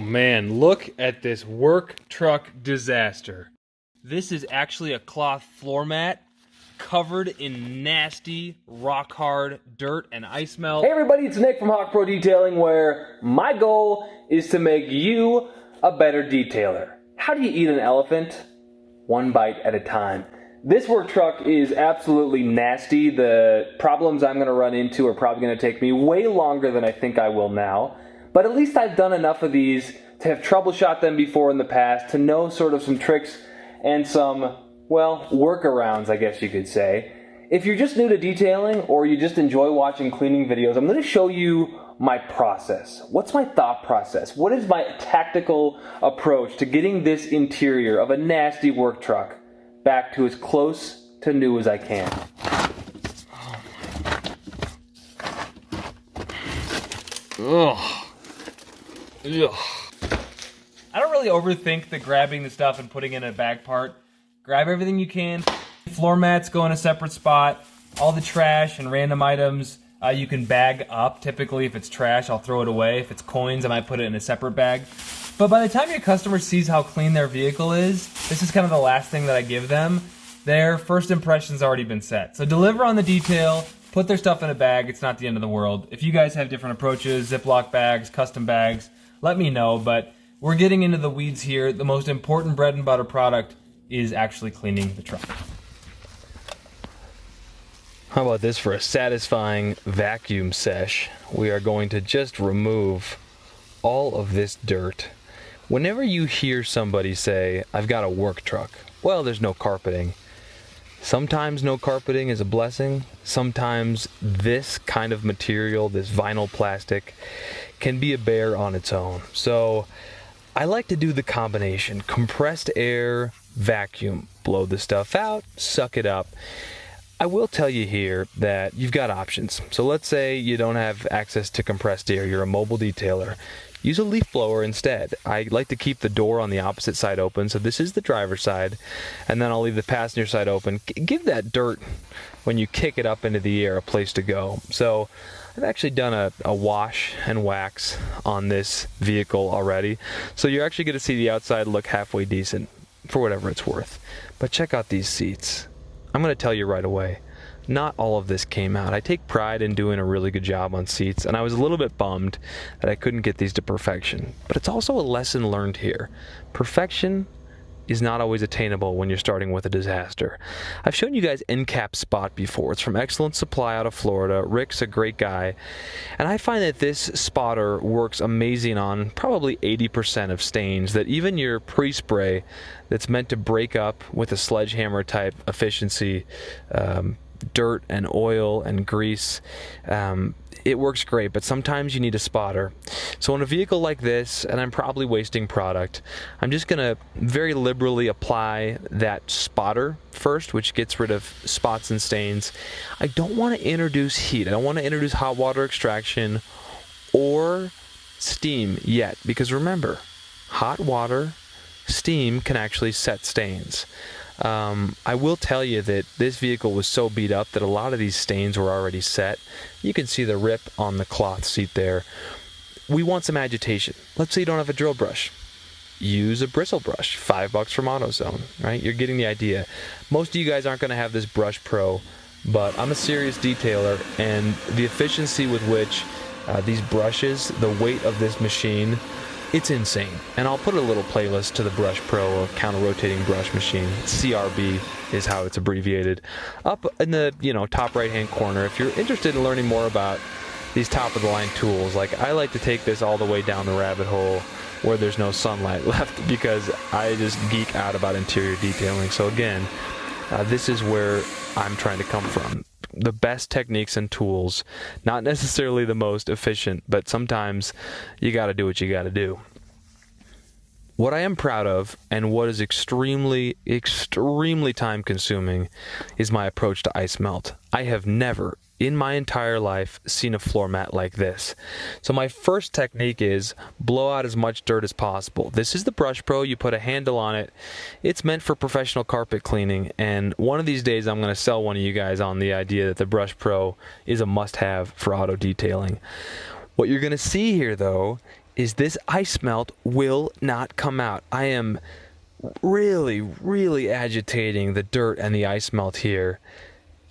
man, look at this work truck disaster. This is actually a cloth floor mat covered in nasty, rock-hard dirt and ice melt. Hey everybody, it's Nick from Hawk Pro Detailing, where my goal is to make you a better detailer. How do you eat an elephant? One bite at a time. This work truck is absolutely nasty. The problems I'm going to run into are probably going to take me way longer than I think I will now. But at least I've done enough of these to have troubleshot them before in the past, to know sort of some tricks and some, well, workarounds, I guess you could say. If you're just new to detailing or you just enjoy watching cleaning videos, I'm going to show you my process. What's my thought process? What is my tactical approach to getting this interior of a nasty work truck back to as close to new as I can? Ugh. Ugh. I don't really overthink the grabbing the stuff and putting in a bag part. Grab everything you can. Floor mats go in a separate spot. All the trash and random items you can bag up. Typically, if it's trash, I'll throw it away. If it's coins, I might put it in a separate bag. But by the time your customer sees how clean their vehicle is, this is kind of the last thing that I give them. Their first impression's already been set. So deliver on the detail, put their stuff in a bag. It's not the end of the world. If you guys have different approaches, Ziploc bags, custom bags, let me know. But we're getting into the weeds here. The most important bread and butter product is actually cleaning the truck. How about this for a satisfying vacuum sesh? We are going to just remove all of this dirt. Whenever you hear somebody say, I've got a work truck, well, there's no carpeting. Sometimes no carpeting is a blessing. Sometimes this kind of material, this vinyl plastic, can be a bear on its own. So I like to do the combination: compressed air, vacuum, blow the stuff out, suck it up. I will tell you here that you've got options. So let's say you don't have access to compressed air, you're a mobile detailer. Use a leaf blower instead. I like to keep the door on the opposite side open, so this is the driver's side, and then I'll leave the passenger side open. Give that dirt, when you kick it up into the air, a place to go. So I've actually done a wash and wax on this vehicle already, so you're actually going to see the outside look halfway decent, for whatever it's worth. But check out these seats. I'm going to tell you right away, not all of this came out. I take pride in doing a really good job on seats, and I was a little bit bummed that I couldn't get these to perfection. But it's also a lesson learned here. Perfection is not always attainable when you're starting with a disaster. I've shown you guys End Cap Spot before. It's from Excellent Supply out of Florida. Rick's a great guy, and I find that this spotter works amazing on probably 80% of stains that even your pre-spray that's meant to break up with a sledgehammer type efficiency, dirt and oil and grease, it works great, but sometimes you need a spotter. So on a vehicle like this, and I'm probably wasting product, I'm just gonna very liberally apply that spotter first, which gets rid of spots and stains. I don't want to introduce heat. I don't want to introduce hot water extraction or steam yet, because remember, hot water, steam can actually set stains. I will tell you that this vehicle was so beat up that a lot of these stains were already set. You can see the rip on the cloth seat there. We want some agitation. Let's say you don't have a drill brush. Use a bristle brush, $5 from AutoZone, right? You're getting the idea. Most of you guys aren't going to have this Brush Pro, but I'm a serious detailer, and the efficiency with which these brushes, the weight of this machine, it's insane. And I'll put a little playlist to the Brush Pro, or counter-rotating brush machine. CRB is how it's abbreviated. Up in the top right-hand corner, if you're interested in learning more about these top-of-the-line tools, like I like to take this all the way down the rabbit hole where there's no sunlight left, because I just geek out about interior detailing. So again, this is where I'm trying to come from. The best techniques and tools, not necessarily the most efficient, but sometimes you got to do what you got to do. What I am proud of, and what is extremely, extremely time consuming, is my approach to ice melt. I have never, in my entire life, seen a floor mat like this. So my first technique is blow out as much dirt as possible. This is the Brush Pro. You put a handle on it. It's meant for professional carpet cleaning, and one of these days I'm going to sell one of you guys on the idea that the Brush Pro is a must-have for auto detailing. What you're going to see here, though, is this ice melt will not come out. I am really agitating the dirt and the ice melt here.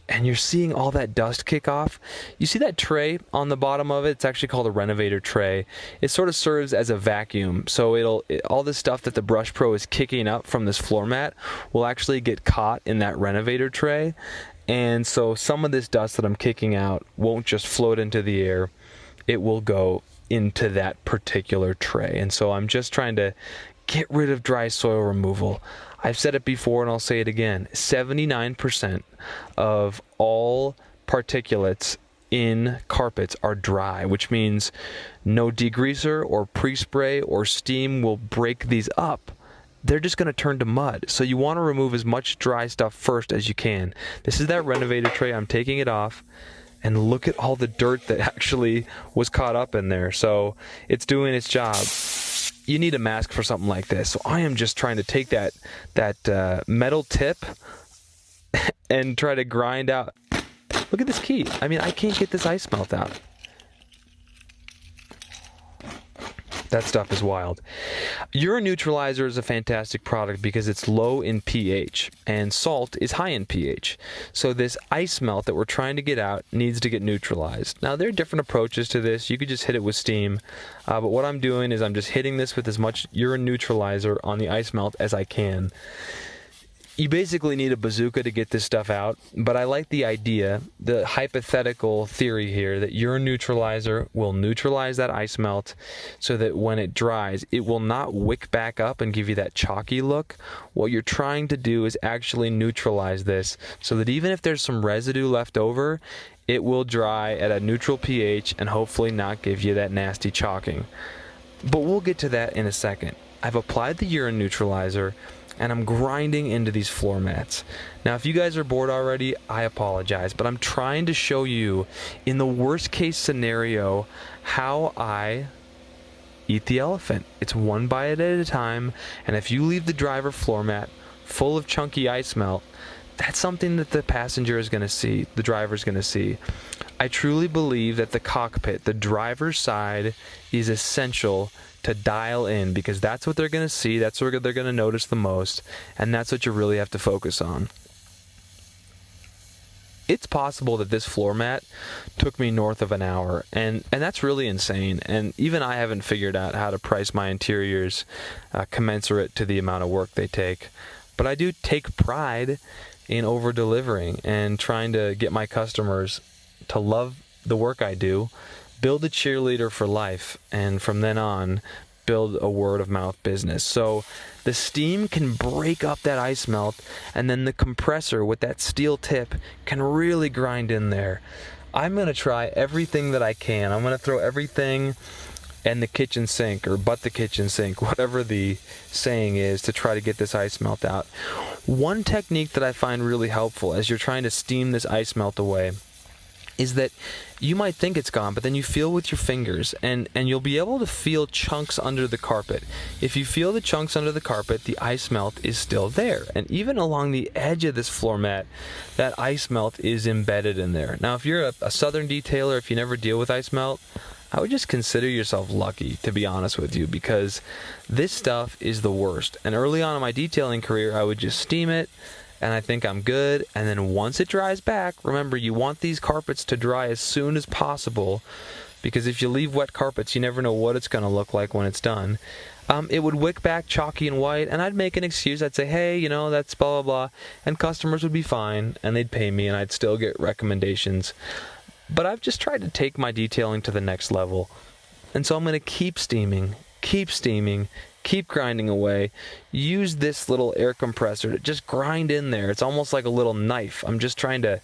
And you're seeing all that dust kick off. You see that tray on the bottom of it? It's actually called a renovator tray. It sort of serves as a vacuum. So all the stuff that the Brush Pro is kicking up from this floor mat will actually get caught in that renovator tray. And so some of this dust that I'm kicking out won't just float into the air. It will go into that particular tray. And so I'm just trying to get rid of dry soil removal. I've said it before and I'll say it again. 79% of all particulates in carpets are dry, which means no degreaser or pre-spray or steam will break these up. They're just going to turn to mud. So you want to remove as much dry stuff first as you can. This is that renovator tray. I'm taking it off. And look at all the dirt that actually was caught up in there. So it's doing its job. You need a mask for something like this. So I am just trying to take that metal tip and try to grind out. Look at this key. I mean, I can't get this ice melt out. That stuff is wild. Urine neutralizer is a fantastic product because it's low in pH and salt is high in pH. So this ice melt that we're trying to get out needs to get neutralized. Now there are different approaches to this. You could just hit it with steam, but what I'm doing is I'm just hitting this with as much urine neutralizer on the ice melt as I can. You basically need a bazooka to get this stuff out, but I like the idea, the hypothetical theory here, that urine neutralizer will neutralize that ice melt so that when it dries, it will not wick back up and give you that chalky look. What you're trying to do is actually neutralize this so that even if there's some residue left over, it will dry at a neutral pH and hopefully not give you that nasty chalking. But we'll get to that in a second. I've applied the urine neutralizer and I'm grinding into these floor mats. Now, if you guys are bored already, I apologize, but I'm trying to show you, in the worst case scenario, how I eat the elephant. It's one bite at a time, and if you leave the driver floor mat full of chunky ice melt, that's something that the passenger is going to see, the driver's going to see. I truly believe that the cockpit, the driver's side, is essential to dial in because that's what they're going to see, that's what they're going to notice the most, and that's what you really have to focus on. It's possible that this floor mat took me north of an hour, and that's really insane, and even I haven't figured out how to price my interiors commensurate to the amount of work they take. But I do take pride in over-delivering and trying to get my customers to love the work I do, build a cheerleader for life, and from then on, build a word-of-mouth business. So the steam can break up that ice melt, and then the compressor with that steel tip can really grind in there. I'm going to try everything that I can. I'm going to throw everything in the kitchen sink, or but the kitchen sink, whatever the saying is, to try to get this ice melt out. One technique that I find really helpful as you're trying to steam this ice melt away is that you might think it's gone, but then you feel with your fingers, and you'll be able to feel chunks under the carpet. If you feel the chunks under the carpet, the ice melt is still there. And even along the edge of this floor mat, that ice melt is embedded in there. Now, if you're a southern detailer, if you never deal with ice melt, I would just consider yourself lucky, to be honest with you, because this stuff is the worst. And early on in my detailing career, I would just steam it, and I think I'm good. And then once it dries back, remember, you want these carpets to dry as soon as possible, because if you leave wet carpets, you never know what it's going to look like when it's done. It would wick back chalky and white, and I'd make an excuse. I'd say, hey, you know, that's blah, blah, blah, and customers would be fine, and they'd pay me, and I'd still get recommendations. But I've just tried to take my detailing to the next level, and so I'm going to keep steaming, keep grinding away. Use this little air compressor to just grind in there. It's almost like a little knife. I'm trying to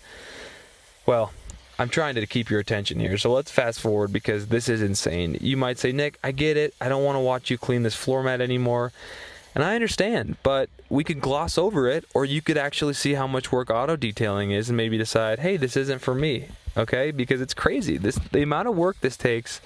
keep your attention here. So let's fast forward, because this is insane. You might say, Nick, I get it. I don't want to watch you clean this floor mat anymore. And I understand, but we could gloss over it, or you could actually see how much work auto detailing is and maybe decide, hey, this isn't for me, okay? Because it's crazy. The amount of work this takes.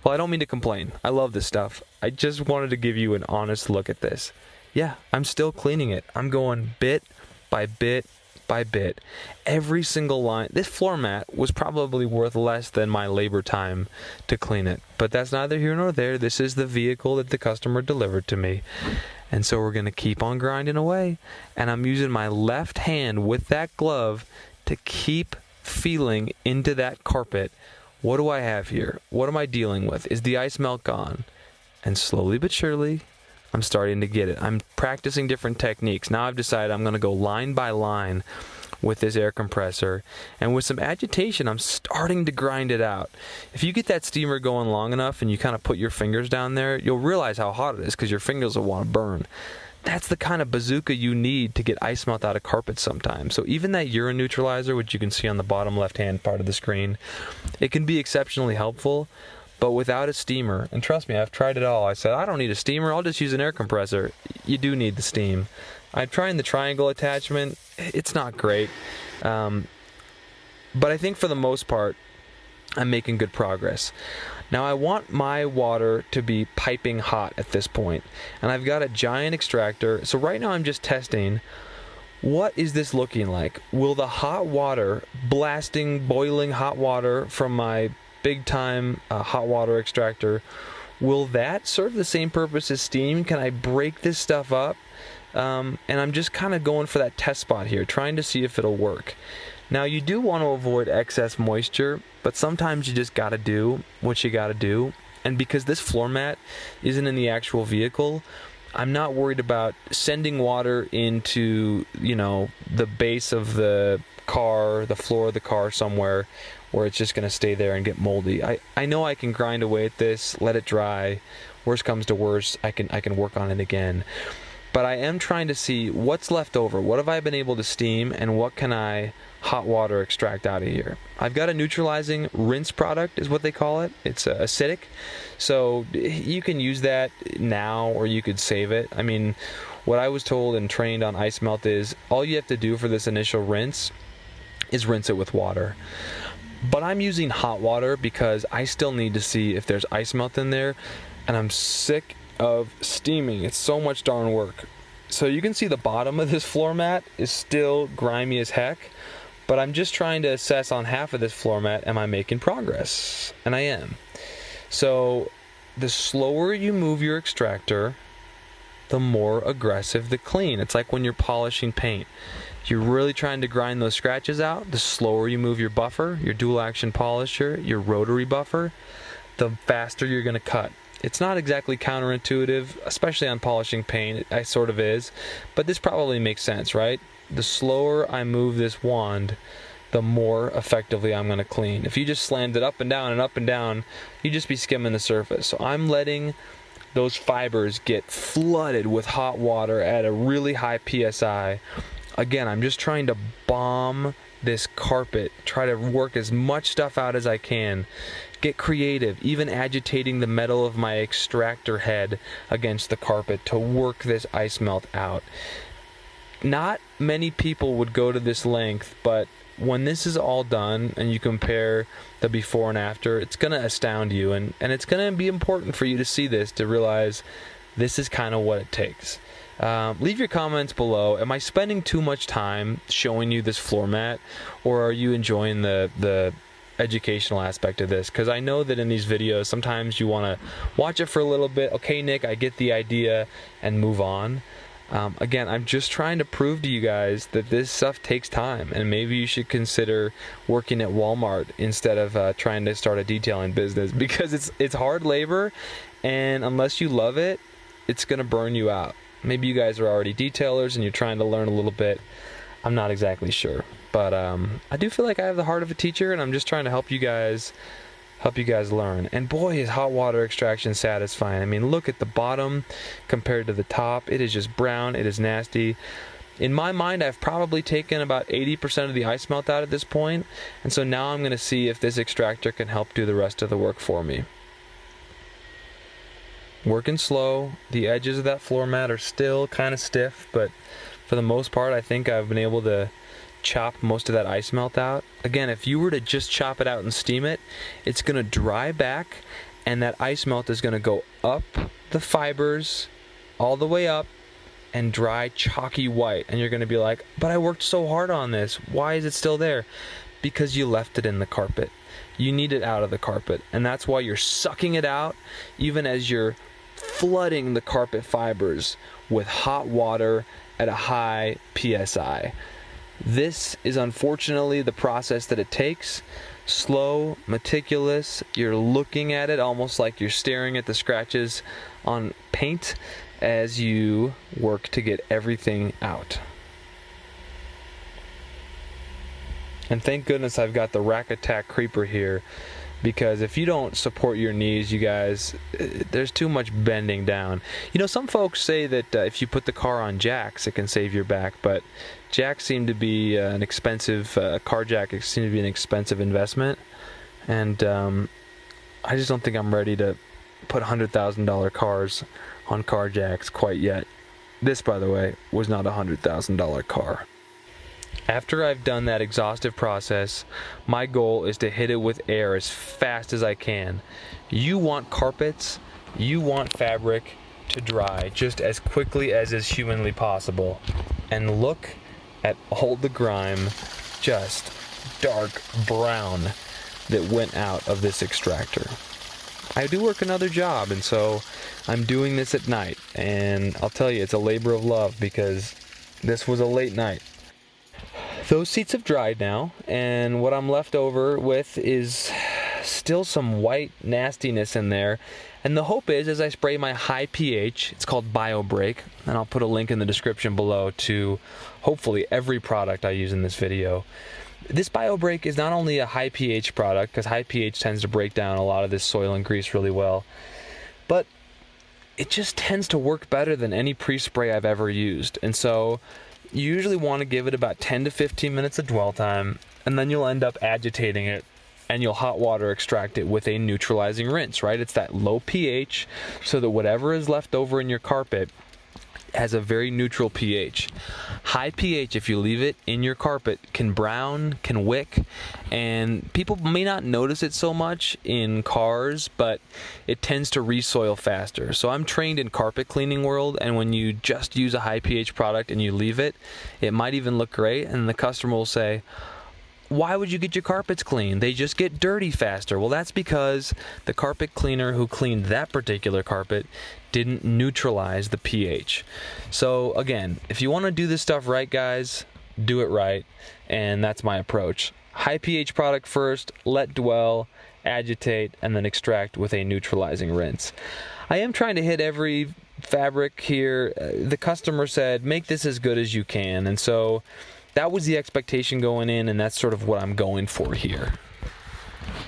Well, I don't mean to complain. I love this stuff. I just wanted to give you an honest look at this. Yeah, I'm still cleaning it. I'm going bit by bit by bit, every single line. This floor mat was probably worth less than my labor time to clean it, but that's neither here nor there. This is the vehicle that the customer delivered to me. And so we're going to keep on grinding away, and I'm using my left hand with that glove to keep feeling into that carpet. What do I have here? What am I dealing with? Is the ice melt gone? And slowly but surely, I'm starting to get it. I'm practicing different techniques. Now I've decided I'm going to go line by line with this air compressor, and with some agitation, I'm starting to grind it out. If you get that steamer going long enough and you kind of put your fingers down there, you'll realize how hot it is because your fingers will want to burn. That's the kind of bazooka you need to get ice melt out of carpet sometimes. So even that urine neutralizer, which you can see on the bottom left-hand part of the screen, it can be exceptionally helpful. But without a steamer, and trust me, I've tried it all. I said, I don't need a steamer, I'll just use an air compressor. You do need the steam. I'm trying the triangle attachment. It's not great. But I think for the most part, I'm making good progress. Now I want my water to be piping hot at this point. And I've got a giant extractor. So right now I'm just testing, what is this looking like? Will the hot water, blasting, boiling hot water from my big time hot water extractor, will that serve the same purpose as steam? Can I break this stuff up? And I'm just kind of going for that test spot here, trying to see if it'll work. Now you do want to avoid excess moisture, but sometimes you just got to do what you got to do. And because this floor mat isn't in the actual vehicle, I'm not worried about sending water into, you know, the base of the car, the floor of the car somewhere where it's just going to stay there and get moldy. I know I can grind away at this, let it dry. Worst comes to worst, I can work on it again. But I am trying to see what's left over. What have I been able to steam, and what can I hot water extract out of here? I've got a neutralizing rinse product, is what they call it. It's acidic, so you can use that now or you could save it. I mean, what I was told and trained on ice melt is all you have to do for this initial rinse is rinse it with water. But I'm using hot water because I still need to see if there's ice melt in there, and I'm sick of steaming. It's so much darn work. So you can see the bottom of this floor mat is still grimy as heck, but I'm just trying to assess on half of this floor mat, am I making progress? And I am. So the slower you move your extractor, the more aggressive the clean. It's like when you're polishing paint. You're really trying to grind those scratches out. The slower you move your buffer, your dual action polisher, your rotary buffer, the faster you're going to cut. It's not exactly counterintuitive, especially on polishing paint. It sort of is, but this probably makes sense, right? The slower I move this wand, the more effectively I'm going to clean. If you just slammed it up and down, you'd just be skimming the surface. So I'm letting those fibers get flooded with hot water at a really high PSI. Again, I'm just trying to bomb this carpet, try to work as much stuff out as I can, get creative, even agitating the metal of my extractor head against the carpet to work this ice melt out. Not many people would go to this length, but when this is all done and you compare the before and after, it's going to astound you, and it's going to be important for you to see this, to realize this is kind of what it takes. Leave your comments below. Am I spending too much time showing you this floor mat, or are you enjoying the educational aspect of this? Because I know that in these videos sometimes you want to watch it for a little bit. Okay, Nick, I get the idea, and move on. Again, I'm just trying to prove to you guys that this stuff takes time, and maybe you should consider working at Walmart instead of trying to start a detailing business, because it's hard labor, and unless you love it, it's gonna burn you out. Maybe you guys are already detailers and you're trying to learn a little bit. I'm not exactly sure, but I do feel like I have the heart of a teacher, and I'm just trying to help you guys learn. And boy, is hot water extraction satisfying. I mean, look at the bottom compared to the top. It is just brown. It is nasty. In my mind, I've probably taken about 80% of the ice melt out at this point, and so now I'm going to see if this extractor can help do the rest of the work for me. Working slow. The edges of that floor mat are still kind of stiff, but for the most part, I think I've been able to chop most of that ice melt out. Again, if you were to just chop it out and steam it, it's going to dry back, and that ice melt is going to go up the fibers all the way up and dry chalky white, and you're going to be like, but I worked so hard on this, why is it still there? Because you left it in the carpet. You need it out of the carpet, and that's why you're sucking it out even as you're flooding the carpet fibers with hot water at a high PSI. This is unfortunately the process that it takes. Slow, meticulous, you're looking at it almost like you're staring at the scratches on paint as you work to get everything out. And thank goodness I've got the Rack Attack Creeper here, because if you don't support your knees, you guys, there's too much bending down. You know, some folks say that if you put the car on jacks, it can save your back, but jacks seem to be an expensive, car jack seem to be an expensive investment, and I just don't think I'm ready to put $100,000 cars on car jacks quite yet. This, by the way, was not a $100,000 car. After I've done that exhaustive process, my goal is to hit it with air as fast as I can. You want carpets, you want fabric to dry just as quickly as is humanly possible. And look at all the grime, just dark brown, that went out of this extractor. I do work another job, and so I'm doing this at night, and I'll tell you, it's a labor of love because this was a late night. Those seats have dried now, and what I'm left over with is still some white nastiness in there. And the hope is, as I spray my high pH, it's called BioBreak, and I'll put a link in the description below to hopefully every product I use in this video. This BioBreak is not only a high pH product, because high pH tends to break down a lot of this soil and grease really well, but it just tends to work better than any pre-spray I've ever used. And so you usually want to give it about 10 to 15 minutes of dwell time, and then you'll end up agitating it, and you'll hot water extract it with a neutralizing rinse, right? It's that low pH, so that whatever is left over in your carpet has a very neutral pH. High pH, if you leave it in your carpet, can brown, can wick, and people may not notice it so much in cars, but it tends to resoil faster. So I'm trained in carpet cleaning world, and when you just use a high pH product and you leave it, it might even look great, and the customer will say, why would you get your carpets clean? They just get dirty faster. Well, that's because the carpet cleaner who cleaned that particular carpet didn't neutralize the pH. So again, if you want to do this stuff right, guys, do it right, and that's my approach. High pH product first, let dwell, agitate, and then extract with a neutralizing rinse. I am trying to hit every fabric here. The customer said, make this as good as you can, and so that was the expectation going in, and that's sort of what I'm going for here.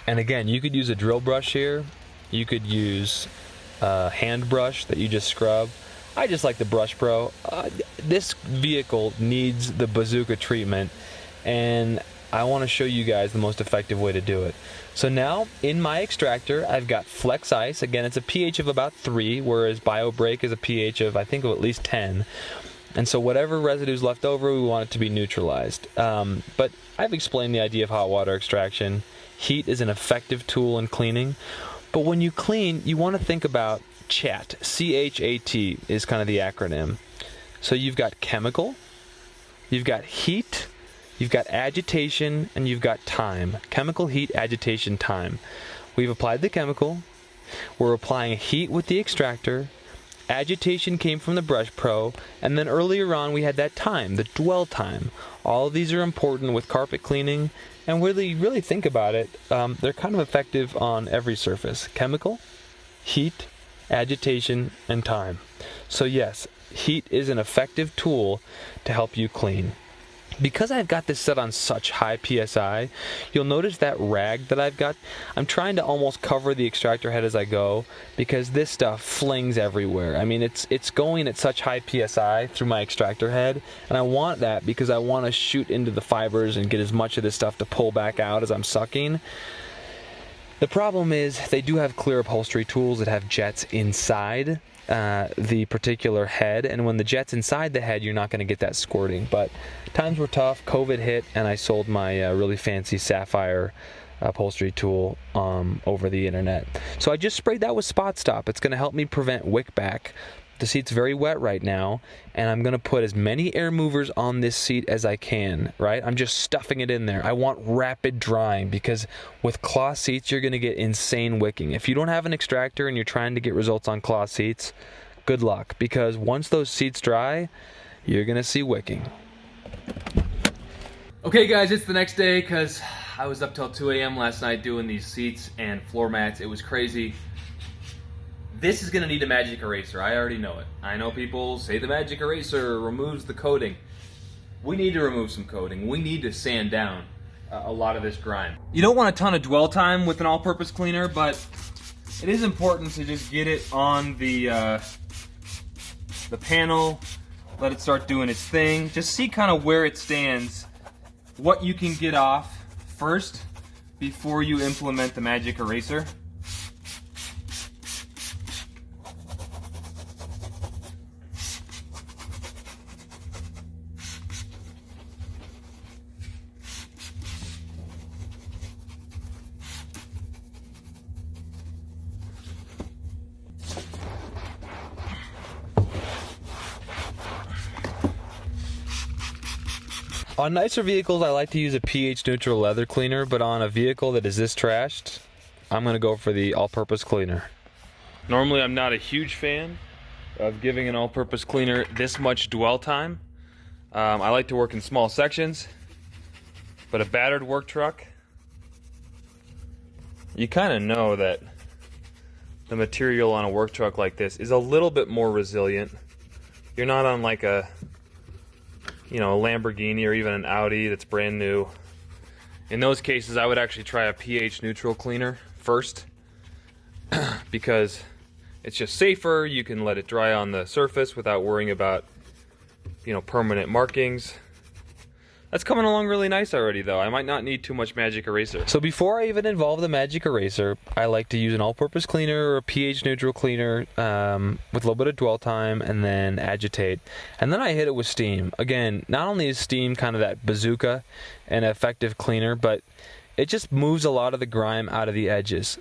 And again, you could use a drill brush here. You could use a hand brush that you just scrub. I just like the Brush Pro. This vehicle needs the bazooka treatment, and I want to show you guys the most effective way to do it. So now, in my extractor, I've got Flex Ice. Again, it's a pH of about 3, whereas BioBreak is a pH of, I think, of at least 10. And so whatever residue's left over, we want it to be neutralized. But I've explained the idea of hot water extraction. Heat is an effective tool in cleaning. But when you clean, you want to think about CHAT. C-H-A-T is kind of the acronym. So you've got chemical, you've got heat, you've got agitation, and you've got time. Chemical, heat, agitation, time. We've applied the chemical. We're applying heat with the extractor. Agitation came from the Brush Pro, and then earlier on we had that time, the dwell time. All of these are important with carpet cleaning, and really think about it, they're kind of effective on every surface. Chemical, heat, agitation, and time. So yes, heat is an effective tool to help you clean. Because I've got this set on such high PSI, you'll notice that rag that I've got, I'm trying to almost cover the extractor head as I go, because this stuff flings everywhere. I mean, it's going at such high PSI through my extractor head, and I want that because I want to shoot into the fibers and get as much of this stuff to pull back out as I'm sucking. The problem is they do have clear upholstery tools that have jets inside the particular head, and when the jet's inside the head, you're not going to get that squirting. But times were tough, COVID hit, and I sold my really fancy sapphire upholstery tool over the internet. So I just sprayed that with Spot Stop. It's going to help me prevent wick back. The seat's very wet right now, and I'm going to put as many air movers on this seat as I can, right? I'm just stuffing it in there. I want rapid drying because with cloth seats, you're going to get insane wicking. If you don't have an extractor and you're trying to get results on cloth seats, good luck, because once those seats dry, you're going to see wicking. Okay guys, it's the next day because I was up till 2 a.m. last night doing these seats and floor mats. It was crazy. This is gonna need a magic eraser. I already know it. I know people say the magic eraser removes the coating. We need to remove some coating. We need to sand down a lot of this grime. You don't want a ton of dwell time with an all-purpose cleaner, but it is important to just get it on the panel, let it start doing its thing. Just see kind of where it stands, what you can get off first before you implement the magic eraser. On nicer vehicles, I like to use a pH neutral leather cleaner, but on a vehicle that is this trashed, I'm going to go for the all-purpose cleaner. Normally, I'm not a huge fan of giving an all-purpose cleaner this much dwell time. I like to work in small sections, but a battered work truck, you kind of know that the material on a work truck like this is a little bit more resilient. You're not on like a Lamborghini or even an Audi that's brand new. In those cases, I would actually try a pH neutral cleaner first because it's just safer. You can let it dry on the surface without worrying about, permanent markings. That's coming along really nice already, though. I might not need too much magic eraser. So before I even involve the magic eraser, I like to use an all-purpose cleaner or a pH neutral cleaner with a little bit of dwell time, and then agitate. And then I hit it with steam. Again, not only is steam kind of that bazooka and effective cleaner, but it just moves a lot of the grime out of the edges.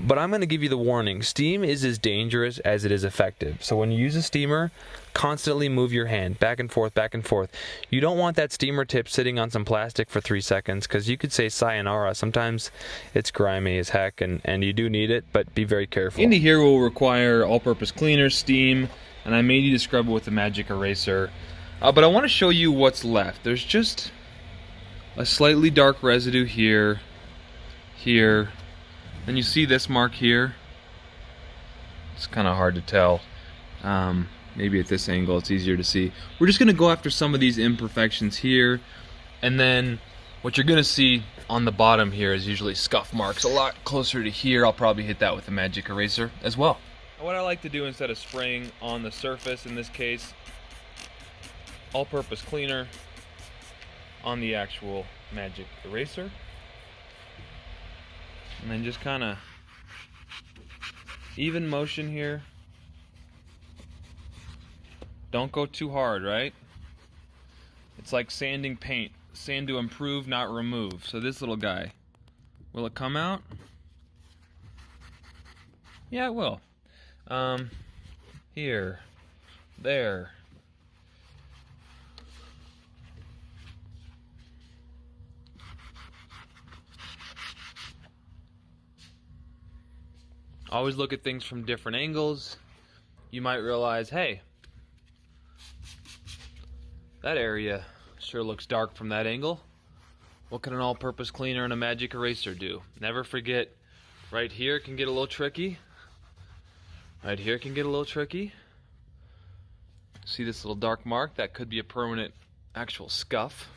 But I'm going to give you the warning. Steam is as dangerous as it is effective. So when you use a steamer, constantly move your hand back and forth, back and forth. You don't want that steamer tip sitting on some plastic for 3 seconds because you could say sayonara. Sometimes it's grimy as heck and you do need it, but be very careful. Into here will require all-purpose cleaner, steam, and I may need to scrub it with the magic eraser. But I want to show you what's left. There's just a slightly dark residue here, here. Then you see this mark here. It's kind of hard to tell. Maybe at this angle it's easier to see. We're just going to go after some of these imperfections here. And then what you're going to see on the bottom here is usually scuff marks. A lot closer to here, I'll probably hit that with a magic eraser as well. And what I like to do instead of spraying on the surface, in this case, all-purpose cleaner on the actual magic eraser. And then just kind of even motion here. Don't go too hard, right? It's like sanding paint. Sand to improve, not remove. So this little guy, will it come out? Yeah, it will. Here, there. Always look at things from different angles. You might realize, hey, that area sure looks dark from that angle. What can an all-purpose cleaner and a magic eraser do? Never forget, right here it can get a little tricky. Right here it can get a little tricky. See this little dark mark? That could be a permanent actual scuff.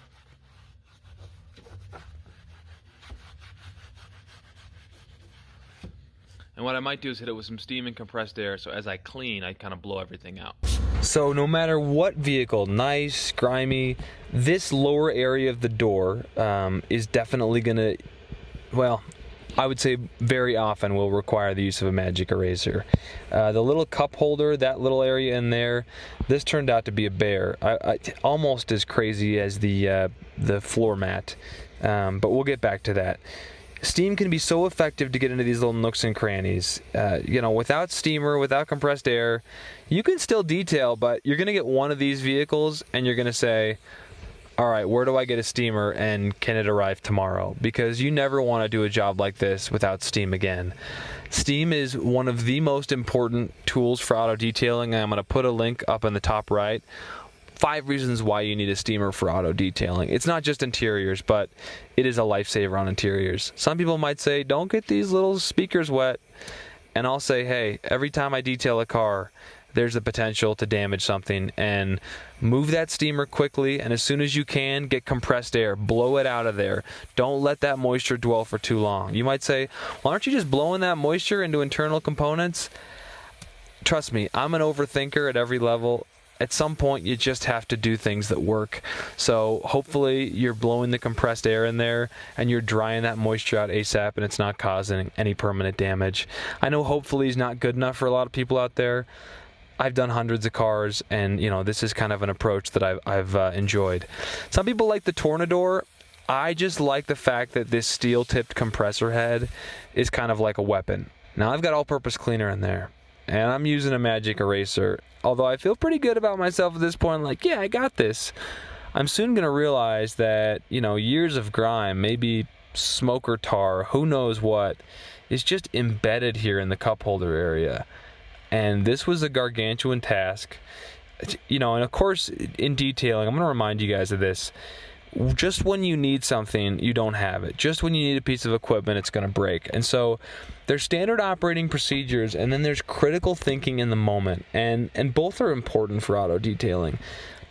And what I might do is hit it with some steam and compressed air, so as I clean, I kind of blow everything out. So no matter what vehicle, nice, grimy, this lower area of the door is definitely going to, well, I would say very often will require the use of a magic eraser. The little cup holder, that little area in there, this turned out to be a bear. Almost as crazy as the floor mat, but we'll get back to that. Steam can be so effective to get into these little nooks and crannies. Without steamer, without compressed air, you can still detail, but you're going to get one of these vehicles and you're going to say, all right, where do I get a steamer and can it arrive tomorrow? Because you never want to do a job like this without steam again. Steam is one of the most important tools for auto detailing. I'm going to put a link up in the top right. 5 reasons why you need a steamer for auto detailing. It's not just interiors, but it is a lifesaver on interiors. Some people might say, don't get these little speakers wet. And I'll say, hey, every time I detail a car, there's the potential to damage something, and move that steamer quickly, and as soon as you can, get compressed air, blow it out of there. Don't let that moisture dwell for too long. You might say, well, aren't you just blowing that moisture into internal components? Trust me, I'm an overthinker at every level. At some point, you just have to do things that work. So hopefully you're blowing the compressed air in there and you're drying that moisture out ASAP and it's not causing any permanent damage. I know hopefully is not good enough for a lot of people out there. I've done hundreds of cars, and this is kind of an approach that I've enjoyed. Some people like the Tornador. I just like the fact that this steel-tipped compressor head is kind of like a weapon. Now I've got all-purpose cleaner in there, and I'm using a magic eraser. Although I feel pretty good about myself at this point, like, yeah, I got this. I'm soon going to realize that, years of grime, maybe smoke or tar, who knows what, is just embedded here in the cup holder area. And this was a gargantuan task. And of course, in detailing, I'm going to remind you guys of this. Just when you need something, you don't have it. Just when you need a piece of equipment, it's going to break. And so there's standard operating procedures, and then there's critical thinking in the moment. And both are important for auto detailing.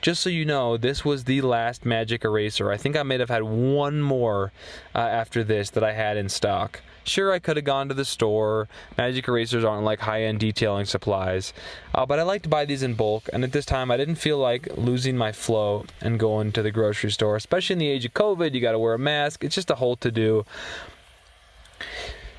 Just so you know, this was the last magic eraser. I think I may have had one more after this that I had in stock. Sure, I could have gone to the store. Magic erasers aren't like high-end detailing supplies. But I like to buy these in bulk, and at this time I didn't feel like losing my flow and going to the grocery store. Especially in the age of COVID, you got to wear a mask. It's just a whole to-do.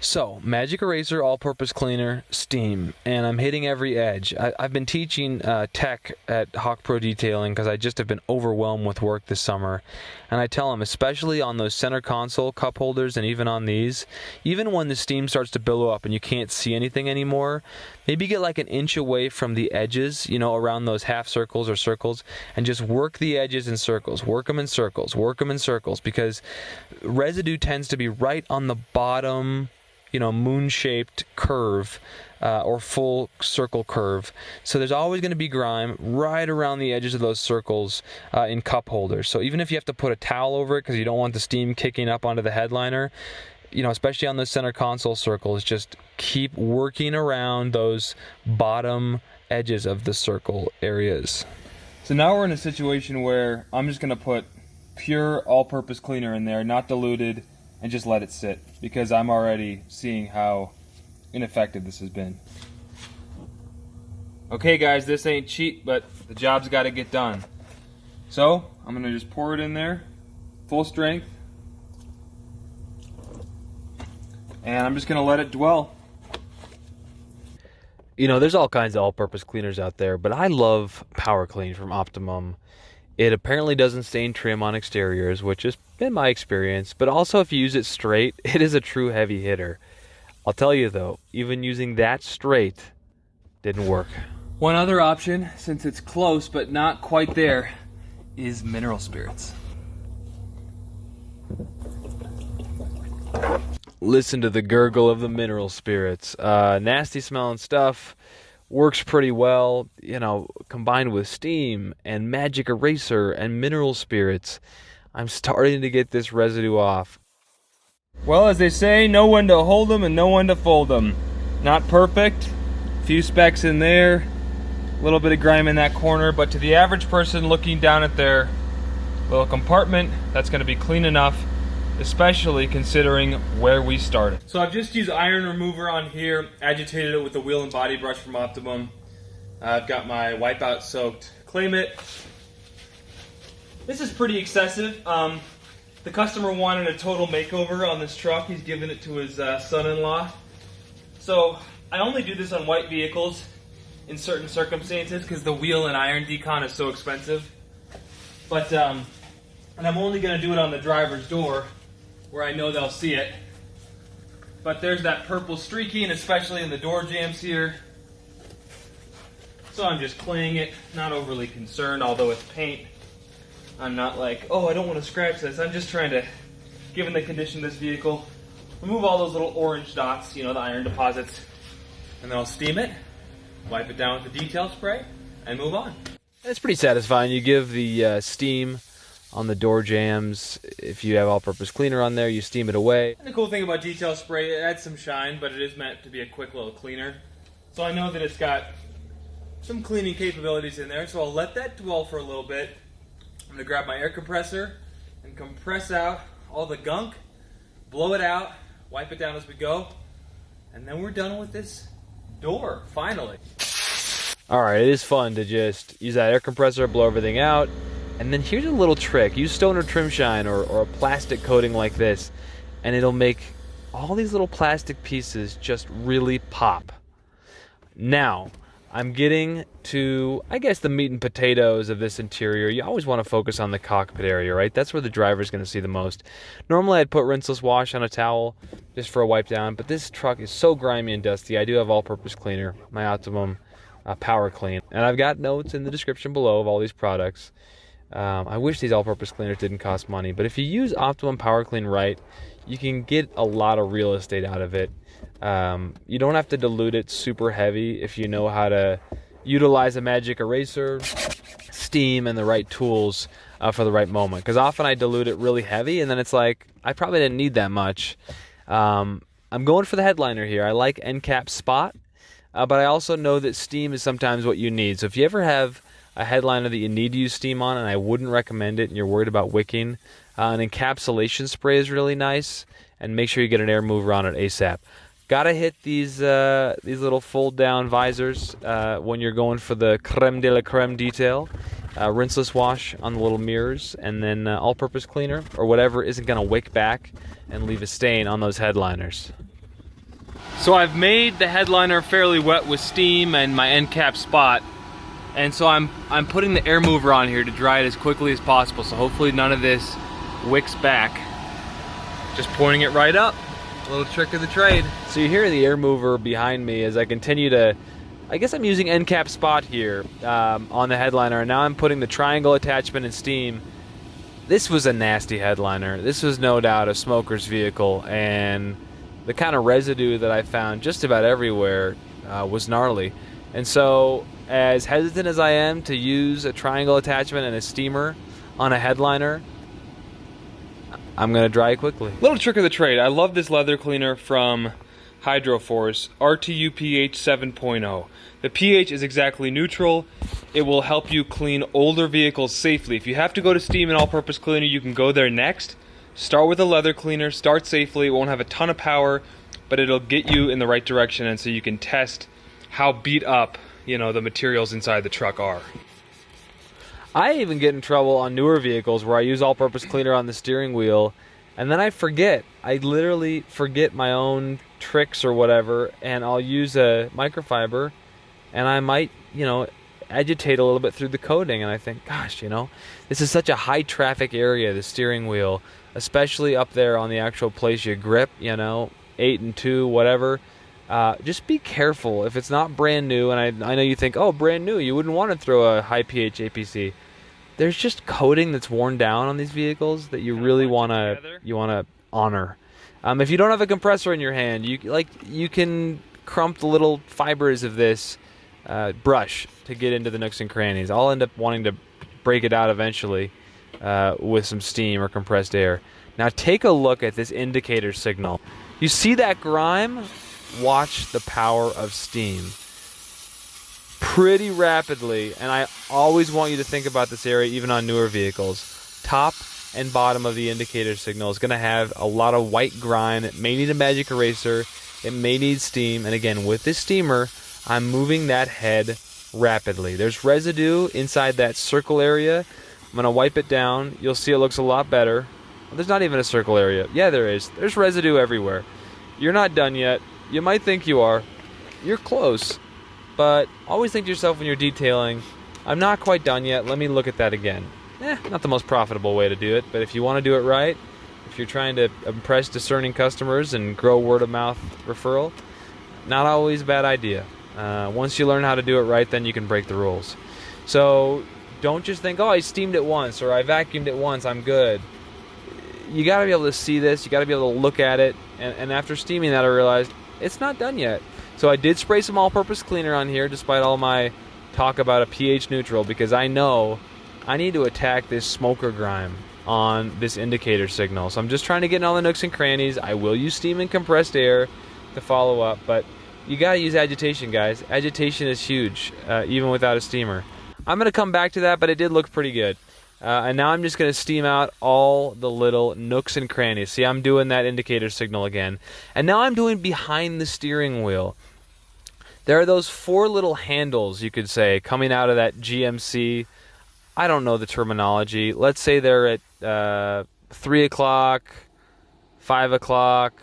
So, magic eraser, all-purpose cleaner, steam, and I'm hitting every edge. I've been teaching tech at Hawk Pro Detailing because I just have been overwhelmed with work this summer. And I tell them, especially on those center console cup holders and even on these, even when the steam starts to billow up and you can't see anything anymore, maybe get like an inch away from the edges, around those half circles or circles, and just work the edges in circles. Work them in circles. Work them in circles, because residue tends to be right on the bottom, moon-shaped curve or full circle curve. So there's always going to be grime right around the edges of those circles in cup holders. So even if you have to put a towel over it because you don't want the steam kicking up onto the headliner, especially on those center console circles, just keep working around those bottom edges of the circle areas. So now we're in a situation where I'm just going to put pure all-purpose cleaner in there, not diluted, and just let it sit, because I'm already seeing how ineffective this has been. Okay guys, this ain't cheap, but the job's got to get done. So I'm going to just pour it in there, full strength, and I'm just going to let it dwell. There's all kinds of all-purpose cleaners out there, but I love Power Clean from Optimum. It apparently doesn't stain trim on exteriors, which has been my experience, but also if you use it straight, it is a true heavy hitter. I'll tell you though, even using that straight didn't work. One other option, since it's close but not quite there, is mineral spirits. Listen to the gurgle of the mineral spirits. Nasty smelling stuff. Works pretty well, combined with steam and magic eraser and mineral spirits. I'm starting to get this residue off. Well, as they say, know when to hold them and know when to fold them. Not perfect, few specks in there, a little bit of grime in that corner, but to the average person looking down at their little compartment, that's going to be clean enough, especially considering where we started. So I've just used iron remover on here, agitated it with the wheel and body brush from Optimum. I've got my wipeout soaked clay mitt. This is pretty excessive. The customer wanted a total makeover on this truck. He's giving it to his son-in-law. So I only do this on white vehicles in certain circumstances because the wheel and iron decon is so expensive. But and I'm only going to do it on the driver's door, where I know they'll see it. but there's that purple streaking, especially in the door jambs here. So I'm just cleaning it, not overly concerned, although it's paint. I'm not like, oh, I don't want to scratch this. I'm just trying to, given the condition of this vehicle, remove all those little orange dots, you know, the iron deposits, and then I'll steam it, wipe it down with the detail spray, and move on. It's pretty satisfying. You give the steam on the door jambs. If you have all-purpose cleaner on there, you steam it away. And the cool thing about detail spray, it adds some shine, but it is meant to be a quick little cleaner. So I know that it's got some cleaning capabilities in there, so I'll let that dwell for a little bit. I'm going to grab my air compressor and compress out all the gunk, blow it out, wipe it down as we go, and then we're done with this door, finally. Alright, it is fun to just use that air compressor, blow everything out, and then here's a little trick. Use stoner trim shine or a plastic coating like this, and it'll make all these little plastic pieces just really pop. Now, I'm getting to, I guess, the meat and potatoes of this interior. You always want to focus on the cockpit area, right? That's where the driver's going to see the most. Normally, I'd put rinseless wash on a towel just for a wipe down, but this truck is so grimy and dusty. I do have all-purpose cleaner, my Optimum Power Clean, and I've got notes in the description below of all these products. I wish these all-purpose cleaners didn't cost money, but if you use Optimum Power Clean right, you can get a lot of real estate out of it. You don't have to dilute it super heavy if you know how to utilize a magic eraser, steam, and the right tools for the right moment. Because often I dilute it really heavy, and then it's like, I probably didn't need that much. I'm going for the headliner here. I like end cap spot, but I also know that steam is sometimes what you need. So if you ever have a headliner that you need to use steam on, and I wouldn't recommend it, and you're worried about wicking, an encapsulation spray is really nice, and make sure you get an air mover on it ASAP. Gotta hit these little fold-down visors when you're going for the creme de la creme detail. Rinseless wash on the little mirrors, and then all-purpose cleaner or whatever isn't gonna wick back and leave a stain on those headliners. So I've made the headliner fairly wet with steam and my end cap spot, and so I'm putting the air mover on here to dry it as quickly as possible. So hopefully none of this wicks back. Just pointing it right up. A little trick of the trade. So you hear the air mover behind me as I continue to, I guess I'm using end cap spot here on the headliner, and now I'm putting the triangle attachment in steam. This was a nasty headliner. This was no doubt a smoker's vehicle, and the kind of residue that I found just about everywhere was gnarly. And so, as hesitant as I am to use a triangle attachment and a steamer on a headliner, I'm going to dry it quickly. Little trick of the trade. I love this leather cleaner from Hydroforce, RTU pH 7.0. The pH is exactly neutral. It will help you clean older vehicles safely. If you have to go to steam and all-purpose cleaner, you can go there next. Start with a leather cleaner, start safely. It won't have a ton of power, but it'll get you in the right direction, and so you can test how beat up, you know, the materials inside the truck are. I even get in trouble on newer vehicles where I use all-purpose cleaner on the steering wheel, and then I forget. I literally forget my own tricks or whatever, and I'll use a microfiber, and I might, you know, agitate a little bit through the coating, and I think, gosh, you know, this is such a high-traffic area, the steering wheel, especially up there on the actual place you grip, you know, 8 and 2, whatever. Just be careful if it's not brand new, and I know you think, oh, brand new, you wouldn't want to throw a high pH APC. There's just coating that's worn down on these vehicles that you really want to honor. If you don't have a compressor in your hand, you can crump the little fibers of this brush to get into the nooks and crannies. I'll end up wanting to break it out eventually with some steam or compressed air. Now take a look at this indicator signal. You see that grime? Watch the power of steam. Pretty rapidly, and I always want you to think about this area even on newer vehicles. Top and bottom of the indicator signal is going to have a lot of white grime. It may need a magic eraser. It may need steam. And again, with this steamer, I'm moving that head rapidly. There's residue inside that circle area. I'm going to wipe it down. You'll see it looks a lot better. There's not even a circle area. Yeah, there is. There's residue everywhere. You're not done yet. You might think you are. You're close. But always think to yourself when you're detailing, I'm not quite done yet. Let me look at that again. Not the most profitable way to do it, but if you want to do it right, If you're trying to impress discerning customers and grow word of mouth referral, not always a bad idea. Once you learn how to do it right, then you can break the rules. So don't just think, oh, I steamed it once or I vacuumed it once, I'm good. You got to be able to see this. You got to be able to look at it. And after steaming that, I realized it's not done yet. So I did spray some all-purpose cleaner on here, despite all my talk about a pH neutral, because I know I need to attack this smoker grime on this indicator signal. So I'm just trying to get in all the nooks and crannies. I will use steam and compressed air to follow up, but you got to use agitation, guys. Agitation is huge, even without a steamer. I'm going to come back to that, but it did look pretty good. And now I'm just going to steam out all the little nooks and crannies. See, I'm doing that indicator signal again. And now I'm doing behind the steering wheel. There are those 4 little handles, you could say, coming out of that GMC. I don't know the terminology. Let's say they're at 3 o'clock, 5 o'clock,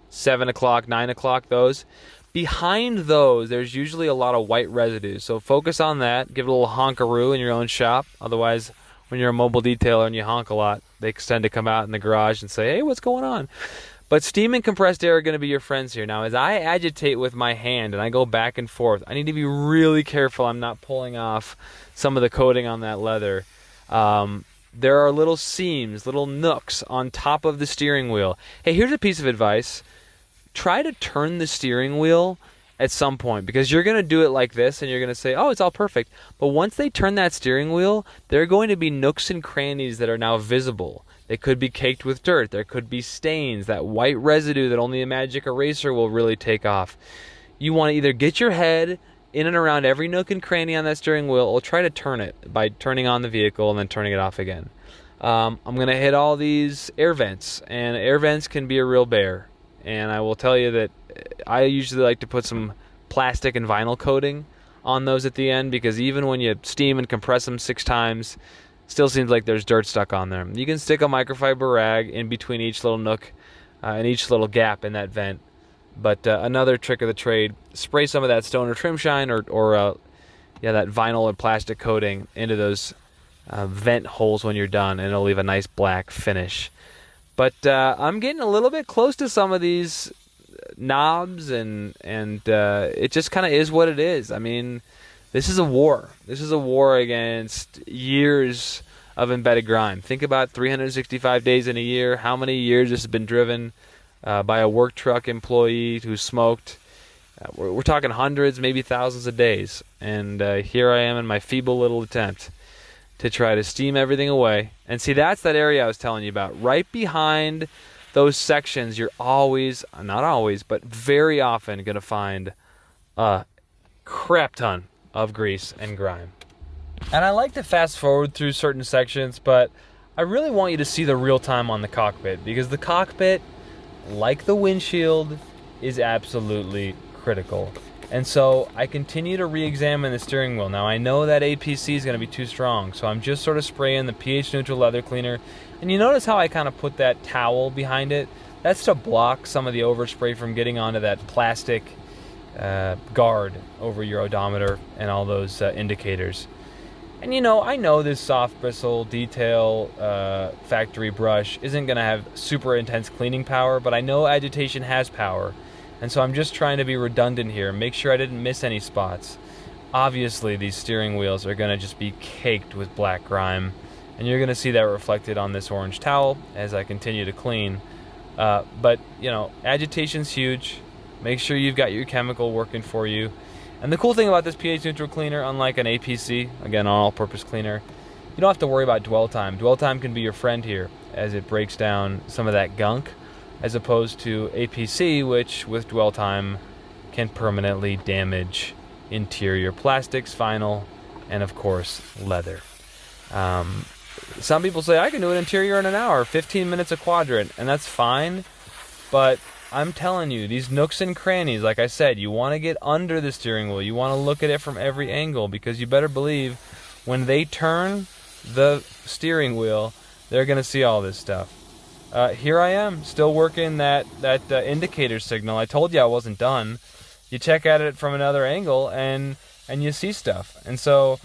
7 o'clock, 9 o'clock, those. Behind those, there's usually a lot of white residue. So focus on that. Give it a little honkaroo in your own shop. Otherwise, when you're a mobile detailer and you honk a lot, they tend to come out in the garage and say, hey, what's going on? But steam and compressed air are going to be your friends here. Now, as I agitate with my hand and I go back and forth, I need to be really careful I'm not pulling off some of the coating on that leather. There are little seams, little nooks on top of the steering wheel. Hey, here's a piece of advice. Try to turn the steering wheel at some point, because you're going to do it like this and you're going to say, oh, it's all perfect. But once they turn that steering wheel, there are going to be nooks and crannies that are now visible. They could be caked with dirt. There could be stains, that white residue that only a magic eraser will really take off. You want to either get your head in and around every nook and cranny on that steering wheel, or try to turn it by turning on the vehicle and then turning it off again. I'm going to hit all these air vents, and air vents can be a real bear. And I will tell you that I usually like to put some plastic and vinyl coating on those at the end, because even when you steam and compress them 6 times, still seems like there's dirt stuck on there. You can stick a microfiber rag in between each little nook and each little gap in that vent. But another trick of the trade, spray some of that Stoner Trim Shine or that vinyl or plastic coating into those vent holes when you're done, and it'll leave a nice black finish. But I'm getting a little bit close to some of these knobs, and it just kind of is what it is. I mean, this is a war. This is a war against years of embedded grime. Think about 365 days in a year, how many years this has been driven by a work truck employee who smoked. We're talking hundreds, maybe thousands of days. And here I am in my feeble little attempt to try to steam everything away. And see, that's that area I was telling you about. Right behind those sections, you're always, not always, but very often going to find a crap ton of grease and grime. And I like to fast forward through certain sections, but I really want you to see the real time on the cockpit, because the cockpit, like the windshield, is absolutely critical. And so I continue to re-examine the steering wheel. Now I know that APC is going to be too strong, so I'm just sort of spraying the pH neutral leather cleaner. And you notice how I kind of put that towel behind it? That's to block some of the overspray from getting onto that plastic guard over your odometer and all those indicators. And you know, I know this soft bristle detail factory brush isn't going to have super intense cleaning power, but I know agitation has power. And so I'm just trying to be redundant here, make sure I didn't miss any spots. Obviously, these steering wheels are going to just be caked with black grime, and you're going to see that reflected on this orange towel as I continue to clean. But, you know, agitation's huge. Make sure you've got your chemical working for you. And the cool thing about this pH neutral cleaner, unlike an APC, again, an all-purpose cleaner, you don't have to worry about dwell time. Dwell time can be your friend here as it breaks down some of that gunk, as opposed to APC, which with dwell time can permanently damage interior plastics, vinyl, and of course leather. Some people say I can do an interior in an hour, 15 minutes a quadrant, and that's fine, but I'm telling you, these nooks and crannies, like I said, you want to get under the steering wheel, you want to look at it from every angle, because you better believe when they turn the steering wheel, they're going to see all this stuff. Here I am, still working that indicator signal. I told you I wasn't done. You check at it from another angle, and you see stuff. And so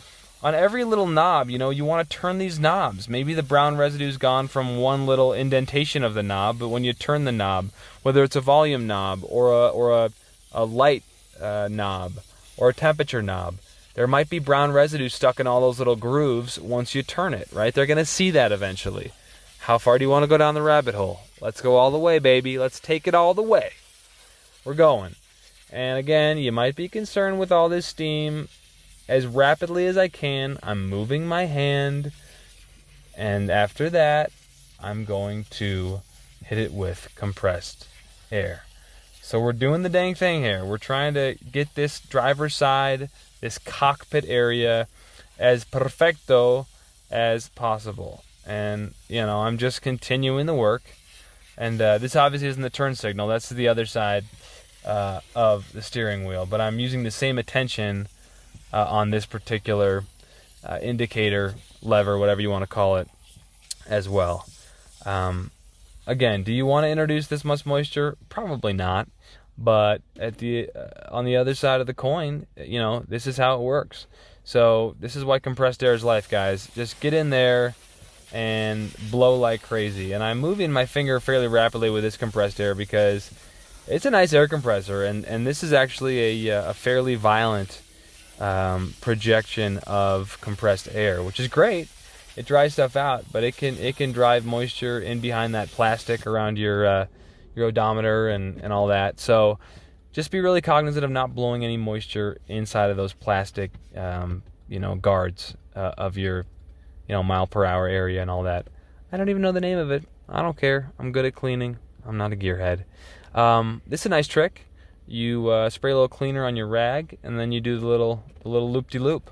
on every little knob, you know, you want to turn these knobs. Maybe the brown residue's gone from one little indentation of the knob, but when you turn the knob, whether it's a volume knob or a light knob or a temperature knob, there might be brown residue stuck in all those little grooves once you turn it, right? They're going to see that eventually. How far do you want to go down the rabbit hole? Let's go all the way, baby. Let's take it all the way. We're going. And again, you might be concerned with all this steam. As rapidly as I can, I'm moving my hand, and after that, I'm going to hit it with compressed air. So we're doing the dang thing here. We're trying to get this driver's side, this cockpit area, as perfecto as possible. And, you know, I'm just continuing the work. And this obviously isn't the turn signal. That's the other side of the steering wheel. But I'm using the same attention on this particular indicator, lever, whatever you want to call it, as well. Again, do you want to introduce this much moisture? Probably not. But at the on the other side of the coin, you know, this is how it works. So this is why compressed air is life, guys. Just get in there and blow like crazy. And I'm moving my finger fairly rapidly with this compressed air because it's a nice air compressor, and this is actually a fairly violent projection of compressed air, which is great. It dries stuff out, but it can drive moisture in behind that plastic around your odometer and all that. So just be really cognizant of not blowing any moisture inside of those plastic guards of your mile per hour area and all that. I don't even know the name of it. I don't care. I'm good at cleaning. I'm not a gearhead. This is a nice trick. You spray a little cleaner on your rag, and then you do the little loop-de-loop.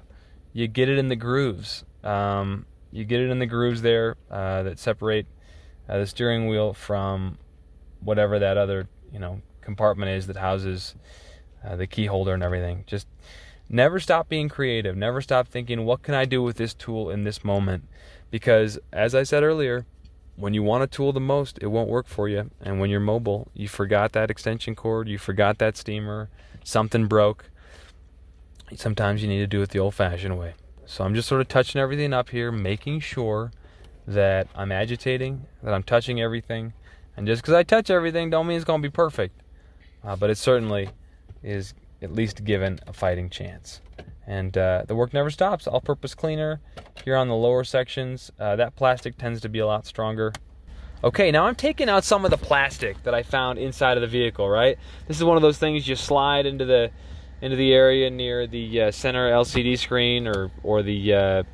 You get it in the grooves. You get it in the grooves there that separate the steering wheel from whatever that other compartment is that houses the key holder and everything. Just never stop being creative. Never stop thinking, what can I do with this tool in this moment? Because, as I said earlier, when you want a tool the most, it won't work for you. And when you're mobile, you forgot that extension cord, you forgot that steamer, something broke. Sometimes you need to do it the old-fashioned way. So I'm just sort of touching everything up here, making sure that I'm agitating, that I'm touching everything. And just because I touch everything don't mean it's going to be perfect. But it certainly is at least given a fighting chance. And the work never stops. All-purpose cleaner here on the lower sections. That plastic tends to be a lot stronger. Okay, now I'm taking out some of the plastic that I found inside of the vehicle, right? This is one of those things you slide into the area near the center LCD screen or the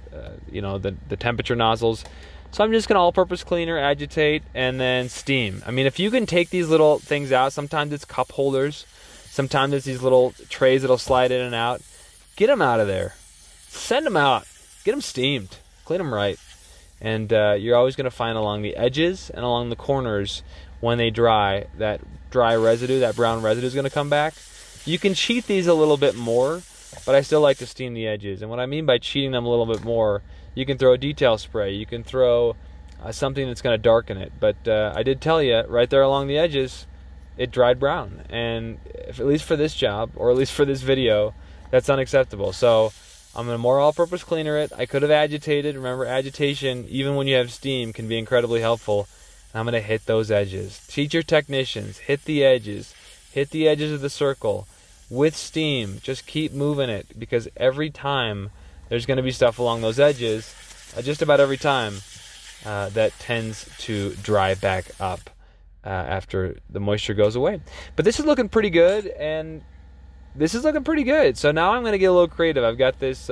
temperature nozzles. So I'm just going to all-purpose cleaner, agitate, and then steam. I mean, if you can take these little things out, sometimes it's cup holders, sometimes it's these little trays that'll slide in and out. Get them out of there. Send them out. Get them steamed. Clean them right. And you're always going to find along the edges and along the corners when they dry, that dry residue, that brown residue is going to come back. You can cheat these a little bit more, but I still like to steam the edges. And what I mean by cheating them a little bit more, you can throw a detail spray. You can throw something that's going to darken it. But I did tell you, right there along the edges, it dried brown. And at least for this job, or at least for this video, that's unacceptable. So I'm going to more all-purpose cleaner it. I could have agitated. Remember, agitation, even when you have steam, can be incredibly helpful. And I'm going to hit those edges. Teach your technicians. Hit the edges. Hit the edges of the circle. With steam, just keep moving it, because every time there's going to be stuff along those edges, just about every time, that tends to dry back up after the moisture goes away. But this is looking pretty good, and this is looking pretty good. So now I'm going to get a little creative. I've got this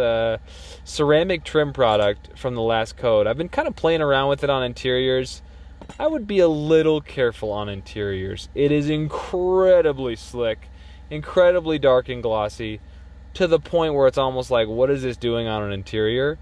ceramic trim product from the last coat. I've been kind of playing around with it on interiors. I would be a little careful on interiors. It is incredibly slick, incredibly dark and glossy, to the point where it's almost like, what is this doing on an interior?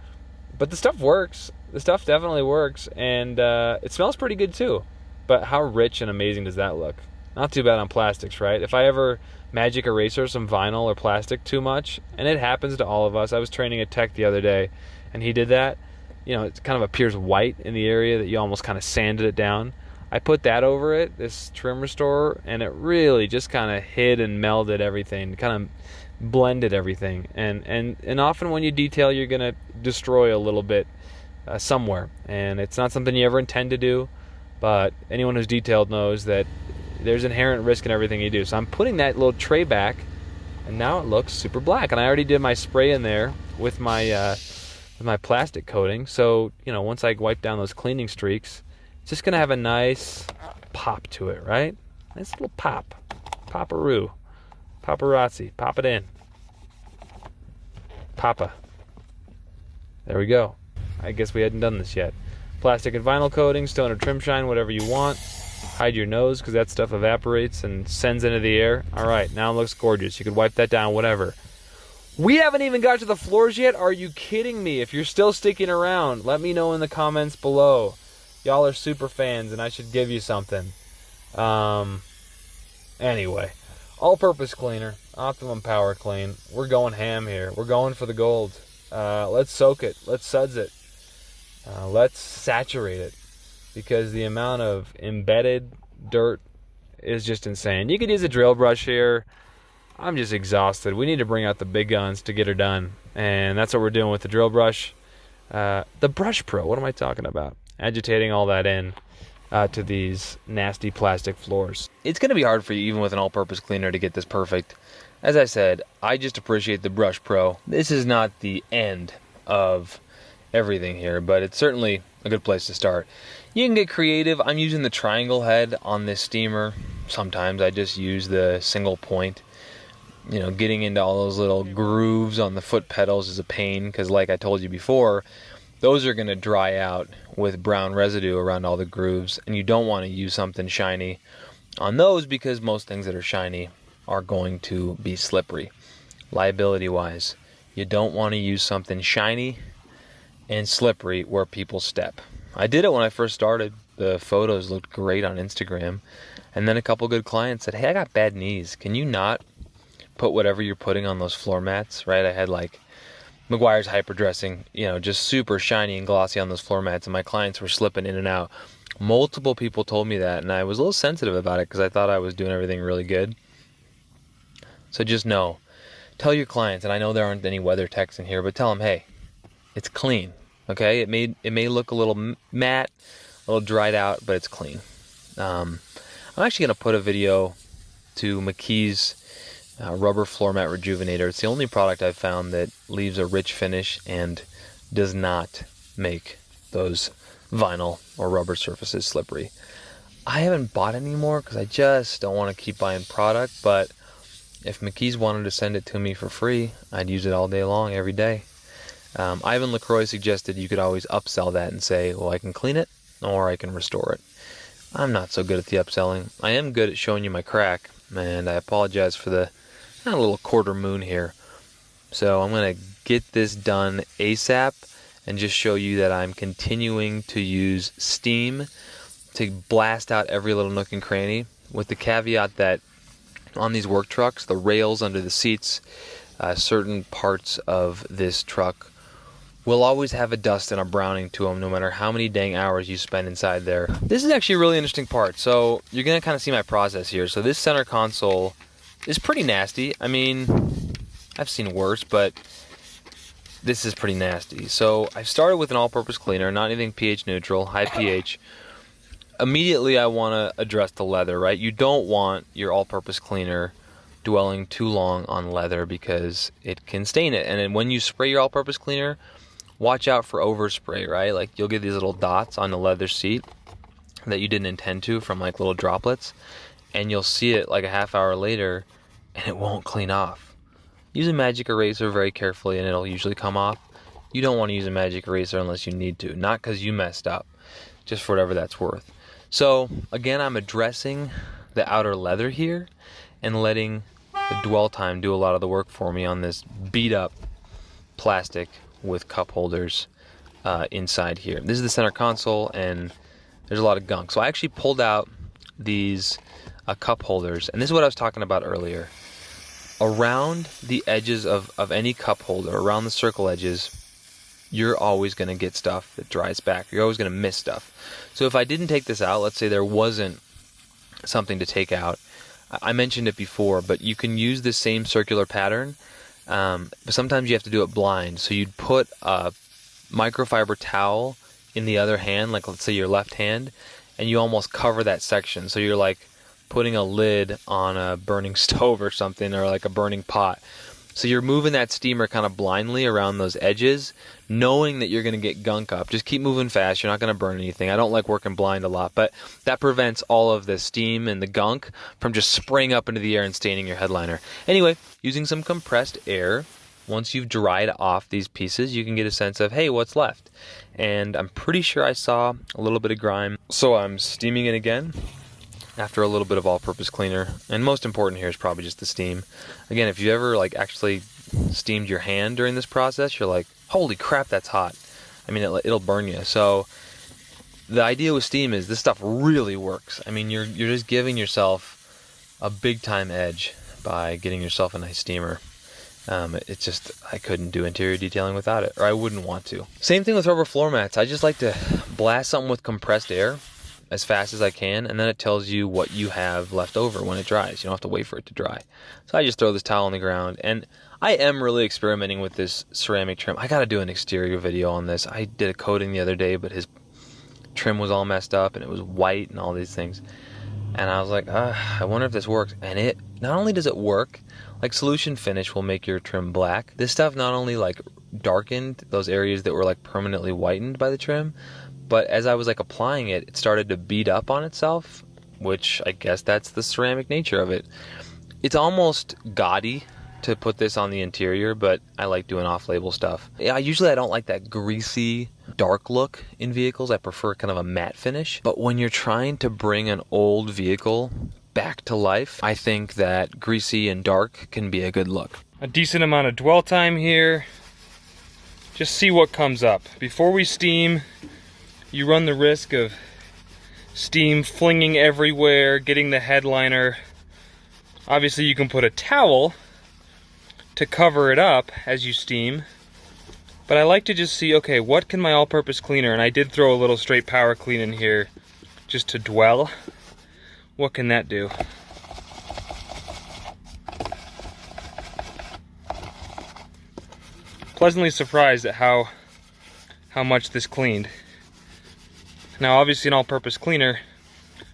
But the stuff works. The stuff definitely works, and it smells pretty good too. But how rich and amazing does that look? Not too bad on plastics, right? If I ever magic eraser some vinyl or plastic too much, and it happens to all of us. I was training a tech the other day, and he did that. It kind of appears white in the area that you almost kind of sanded it down. I put that over it, this trim restorer, and it really just kind of hid and melded everything, kind of blended everything. And often when you detail, you're going to destroy a little bit somewhere. And it's not something you ever intend to do, but anyone who's detailed knows that there's inherent risk in everything you do. So I'm putting that little tray back, and now it looks super black. And I already did my spray in there with my plastic coating. So, you know, once I wipe down those cleaning streaks, it's just gonna have a nice pop to it, right? Nice little pop. Pop-a-roo. Paparazzi. Pop it in. Papa. There we go. I guess we hadn't done this yet. Plastic and vinyl coating, stone or trim shine, whatever you want. Hide your nose because that stuff evaporates and sends into the air. All right, now it looks gorgeous. You could wipe that down, whatever. We haven't even got to the floors yet. Are you kidding me? If you're still sticking around, let me know in the comments below. Y'all are super fans and I should give you something. Anyway, all-purpose cleaner, Optimum Power Clean. We're going ham here. We're going for the gold. Let's soak it. Let's suds it. Let's saturate it, because the amount of embedded dirt is just insane. You could use a drill brush here. I'm just exhausted. We need to bring out the big guns to get her done, and that's what we're doing with the drill brush. The Brush Pro, what am I talking about? Agitating all that in to these nasty plastic floors. It's going to be hard for you, even with an all-purpose cleaner, to get this perfect. As I said, I just appreciate the Brush Pro. This is not the end of everything here, but it's certainly a good place to start. You can get creative. I'm using the triangle head on this steamer. Sometimes I just use the single point. You know, getting into all those little grooves on the foot pedals is a pain, because like I told you before, those are going to dry out with brown residue around all the grooves, and you don't want to use something shiny on those, because most things that are shiny are going to be slippery. Liability wise, you don't want to use something shiny and slippery where people step. I did it when I first started. The photos looked great on Instagram, and then a couple good clients said, hey, I got bad knees, can you not put whatever you're putting on those floor mats, right? I had like McGuire's hyperdressing, you know, just super shiny and glossy on those floor mats, and my clients were slipping in and out. Multiple people told me that, and I was a little sensitive about it because I thought I was doing everything really good. So just know, tell your clients, and I know there aren't any weather techs in here, but tell them, hey, it's clean, okay? It may look a little matte, a little dried out, but it's clean. I'm actually going to put a video to McKee's rubber floor mat rejuvenator. It's the only product I've found that leaves a rich finish and does not make those vinyl or rubber surfaces slippery. I haven't bought any more because I just don't want to keep buying product, but if McKee's wanted to send it to me for free, I'd use it all day long, every day. Ivan LaCroix suggested you could always upsell that and say, well, I can clean it or I can restore it. I'm not so good at the upselling. I am good at showing you my crack, and I apologize for the little quarter moon here. So I'm going to get this done ASAP and just show you that I'm continuing to use steam to blast out every little nook and cranny, with the caveat that on these work trucks, the rails under the seats, certain parts of this truck will always have a dust and a browning to them, no matter how many dang hours you spend inside there. This is actually a really interesting part. So you're going to kind of see my process here. So this center console is pretty nasty. I mean, I've seen worse, but this is pretty nasty. So I started with an all-purpose cleaner, not anything pH neutral, high pH. Immediately I want to address the leather, right? You don't want your all-purpose cleaner dwelling too long on leather because it can stain it. And then when you spray your all-purpose cleaner, watch out for overspray, right? Like you'll get these little dots on the leather seat that you didn't intend to from like little droplets, and you'll see it like a half hour later and it won't clean off. Use a magic eraser very carefully and it'll usually come off. You don't want to use a magic eraser unless you need to, not because you messed up, just for whatever that's worth. So again, I'm addressing the outer leather here and letting the dwell time do a lot of the work for me on this beat up plastic with cup holders inside here. This is the center console and there's a lot of gunk. So I actually pulled out these cup holders, and this is what I was talking about earlier. Around the edges of any cup holder, around the circle edges, you're always going to get stuff that dries back. You're always going to miss stuff. So if I didn't take this out, let's say there wasn't something to take out, I mentioned it before, but you can use the same circular pattern, but sometimes you have to do it blind. So you'd put a microfiber towel in the other hand, like let's say your left hand, and you almost cover that section. So you're like putting a lid on a burning stove or something, or like a burning pot. So you're moving that steamer kind of blindly around those edges, knowing that you're going to get gunk up. Just keep moving fast. You're not going to burn anything. I don't like working blind a lot, but that prevents all of the steam and the gunk from just spraying up into the air and staining your headliner. Anyway, using some compressed air, once you've dried off these pieces, you can get a sense of, hey, what's left? And I'm pretty sure I saw a little bit of grime. So I'm steaming it again after a little bit of all-purpose cleaner. And most important here is probably just the steam. Again, if you ever like actually steamed your hand during this process, you're like, holy crap, that's hot. I mean, it'll burn you. So the idea with steam is this stuff really works. I mean, you're just giving yourself a big-time edge by getting yourself a nice steamer. It's just, I couldn't do interior detailing without it, or I wouldn't want to. Same thing with rubber floor mats. I just like to blast something with compressed air as fast as I can, and then it tells you what you have left over when it dries. You don't have to wait for it to dry. So I just throw this towel on the ground, and I am really experimenting with this ceramic trim. I gotta do an exterior video on this. I did a coating the other day, but his trim was all messed up, and it was white and all these things. And I was like, I wonder if this works. And it, not only does it work, like solution finish will make your trim black. This stuff not only like darkened those areas that were like permanently whitened by the trim, but as I was like applying it, it started to bead up on itself, which I guess that's the ceramic nature of it. It's almost gaudy to put this on the interior, but I like doing off-label stuff. Yeah, usually I don't like that greasy, dark look in vehicles. I prefer kind of a matte finish. But when you're trying to bring an old vehicle back to life, I think that greasy and dark can be a good look. A decent amount of dwell time here. Just see what comes up. Before we steam, you run the risk of steam flinging everywhere, getting the headliner. Obviously you can put a towel to cover it up as you steam, but I like to just see, okay, what can my all-purpose cleaner, and I did throw a little straight power clean in here just to dwell, what can that do? Pleasantly surprised at how much this cleaned. Now obviously an all-purpose cleaner,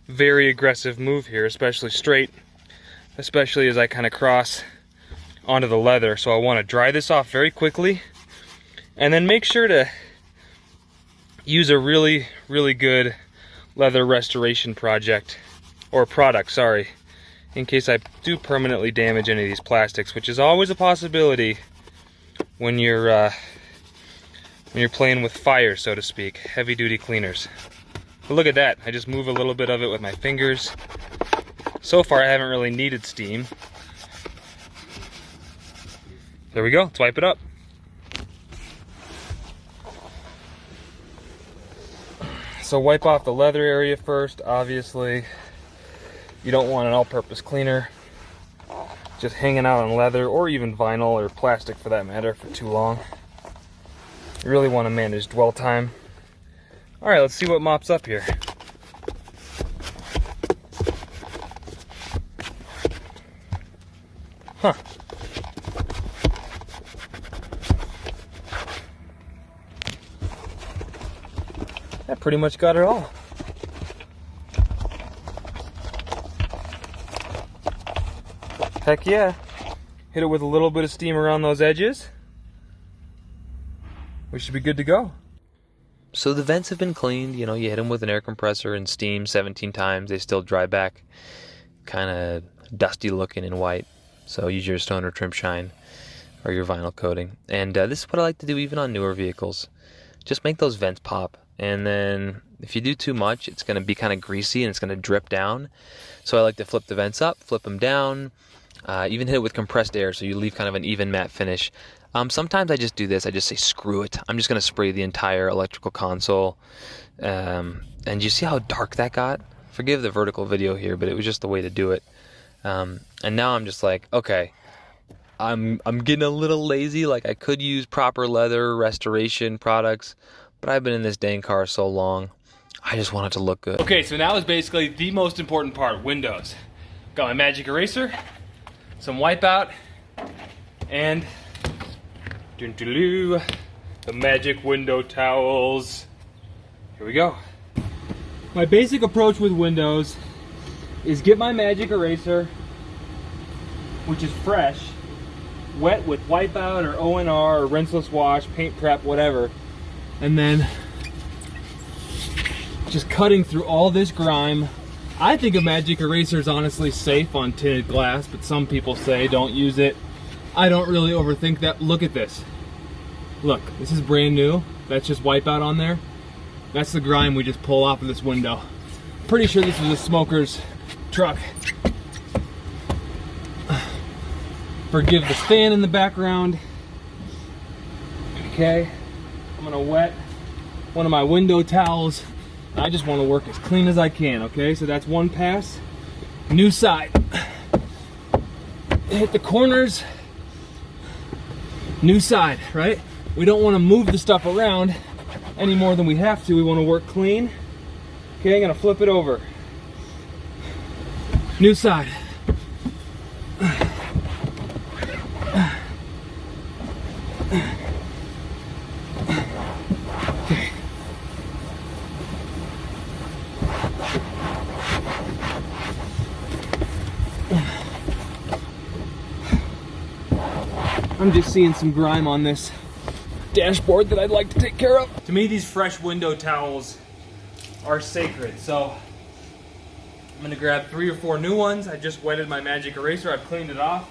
very aggressive move here, especially straight, especially as I kind of cross onto the leather. So I want to dry this off very quickly, and then make sure to use a really good leather restoration project, or product, sorry, in case I do permanently damage any of these plastics, which is always a possibility when you're playing with fire, so to speak, heavy duty cleaners. But look at that, I just move a little bit of it with my fingers. So far I haven't really needed steam. There we go, let's wipe it up. So wipe off the leather area first, obviously. You don't want an all-purpose cleaner just hanging out on leather, or even vinyl or plastic for that matter, for too long. You really want to manage dwell time. Alright, let's see what mops up here. Huh. That pretty much got it all. Heck yeah. Hit it with a little bit of steam around those edges. We should be good to go. So the vents have been cleaned. You know, you hit them with an air compressor and steam 17 times. They still dry back kind of dusty looking and white. So use your stoner trim shine or your vinyl coating. And this is what I like to do even on newer vehicles. Just make those vents pop. And then if you do too much, it's going to be kind of greasy and it's going to drip down. So I like to flip the vents up, flip them down, even hit it with compressed air so you leave kind of an even matte finish. Sometimes I just do this. I just say, screw it. I'm just going to spray the entire electrical console. And you see how dark that got? Forgive the vertical video here, but it was just the way to do it. And now I'm just like, okay, I'm getting a little lazy. Like I could use proper leather restoration products, but I've been in this dang car so long, I just want it to look good. Okay, so now is basically the most important part, windows. Got my magic eraser, some wipeout, and The magic window towels. Here we go. My basic approach with windows is get my magic eraser, which is fresh, wet with Wipeout or ONR or rinseless wash, paint prep, whatever, and then just cutting through all this grime. I think a magic eraser is honestly safe on tinted glass, but some people say don't use it. I don't really overthink that. Look at this. Look, this is brand new. That's just Wipeout on there. That's the grime we just pull off of this window. Pretty sure this was a smoker's truck. Forgive the fan in the background. Okay, I'm gonna wet one of my window towels. I just want to work as clean as I can, okay? So that's one pass. New side. Hit the corners. New side, right? We don't want to move the stuff around any more than we have to. We want to work clean. Okay, I'm gonna flip it over. New side. I'm just seeing some grime on this dashboard that I'd like to take care of. To me, these fresh window towels are sacred, so I'm gonna grab 3 or 4 new ones. I just wetted my magic eraser, I've cleaned it off.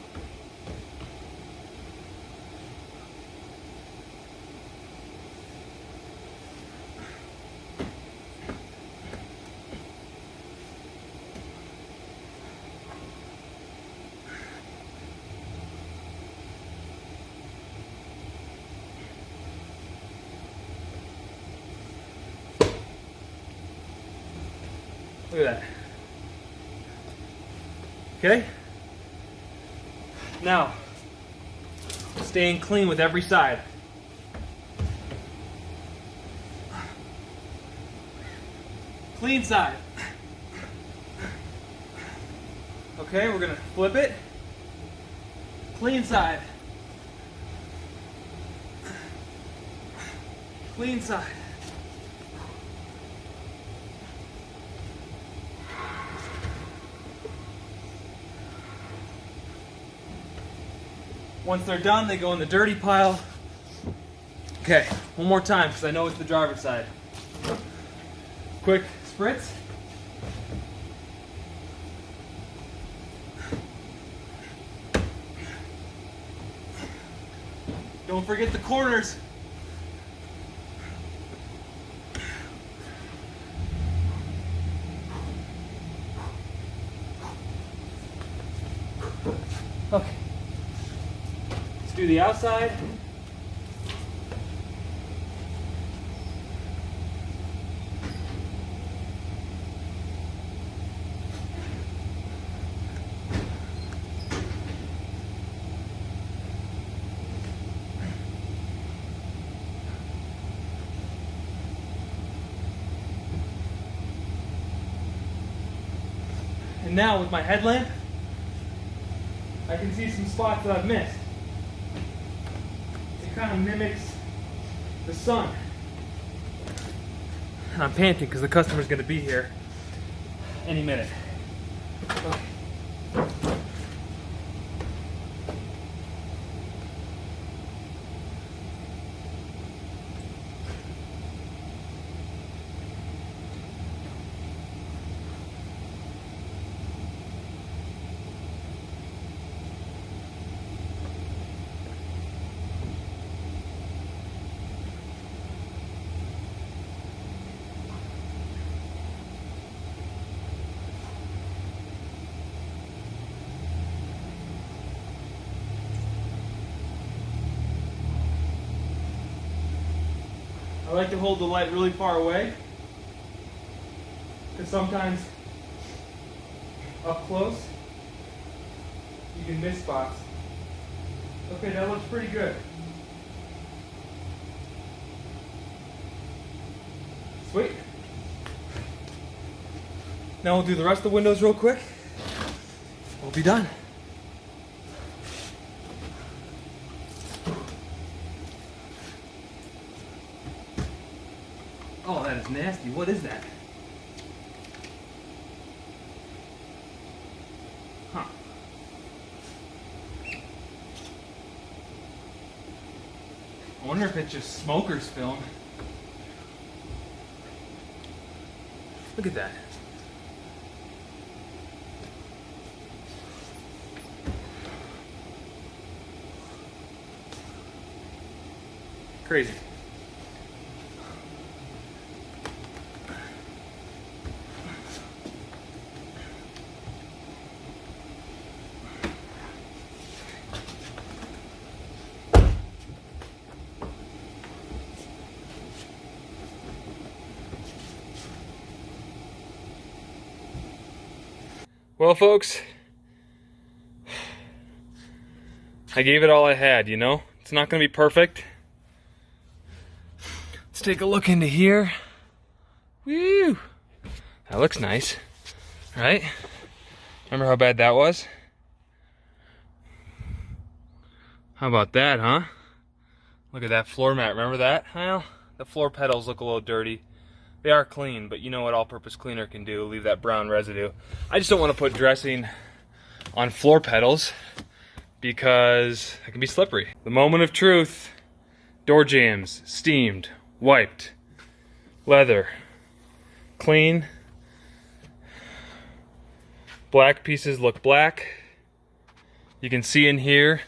Look at that. Okay? Now, staying clean with every side. Clean side. Okay, we're gonna flip it. Clean side. Clean side. Once they're done, they go in the dirty pile. Okay, one more time because I know it's the driver's side. Quick spritz. Don't forget the corners. Okay. Let's do the outside. And now with my headlamp, I can see some spots that I've missed. It kind of mimics the sun. And I'm panting because the customer's going to be here any minute. Okay. I like to hold the light really far away because sometimes up close you can miss spots. Okay, that looks pretty good. Sweet. Now we'll do the rest of the windows real quick. We'll be done. Oh, that is nasty. What is that? Huh. I wonder if it's just smoker's film. Look at that. Crazy. Well, folks, I gave it all I had, you know? It's not going to be perfect. Let's take a look into here. Woo! That looks nice, right? Remember how bad that was? How about that, huh? Look at that floor mat. Remember that? Well, the floor pedals look a little dirty. They are clean, but you know what all-purpose cleaner can do? Leave that brown residue. I just don't want to put dressing on floor pedals because it can be slippery. The moment of truth. Door jambs, steamed, wiped, leather, clean. Black pieces look black. You can see in here,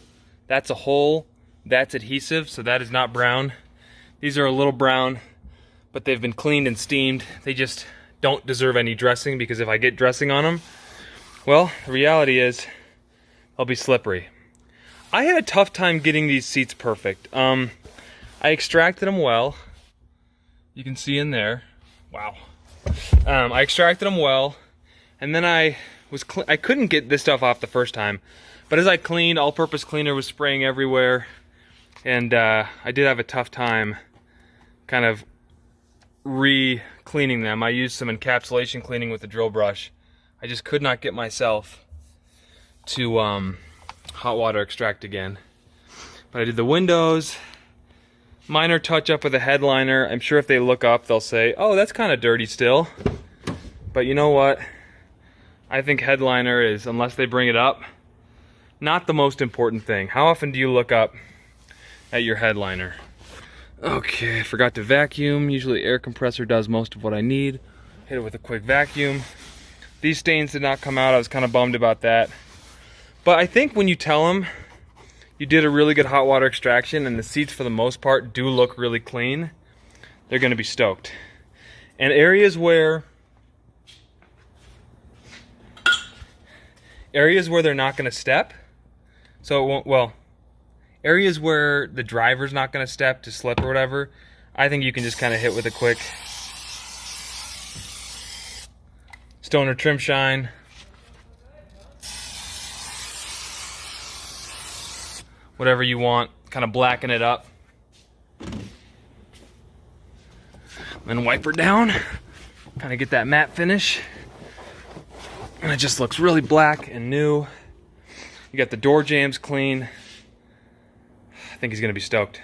that's a hole, that's adhesive, so that is not brown. These are a little brown, but they've been cleaned and steamed. They just don't deserve any dressing because if I get dressing on them, well, the reality is they'll be slippery. I had a tough time getting these seats perfect. I extracted them well. You can see in there. Wow. I extracted them well, and then I couldn't get this stuff off the first time. But as I cleaned, all-purpose cleaner was spraying everywhere, and I did have a tough time kind of re-cleaning them. I used some encapsulation cleaning with the drill brush. I just could not get myself to hot water extract again. But I did the windows, minor touch up with a headliner. I'm sure if they look up, they'll say, oh, that's kind of dirty still. But you know what? I think headliner is, unless they bring it up, not the most important thing. How often do you look up at your headliner? Okay, I forgot to vacuum. Usually air compressor does most of what I need. Hit it with a quick vacuum. These stains did not come out. I was kind of bummed about that. But I think when you tell them you did a really good hot water extraction and the seats for the most part do look really clean, they're going to be stoked. And areas where they're not going to step, so it won't, well, areas where the driver's not going to step to slip or whatever, I think you can just kind of hit with a quick stoner trim shine. Whatever you want, kind of blacken it up. Then wipe her down, kind of get that matte finish. And it just looks really black and new. You got the door jambs clean. I think he's gonna be stoked.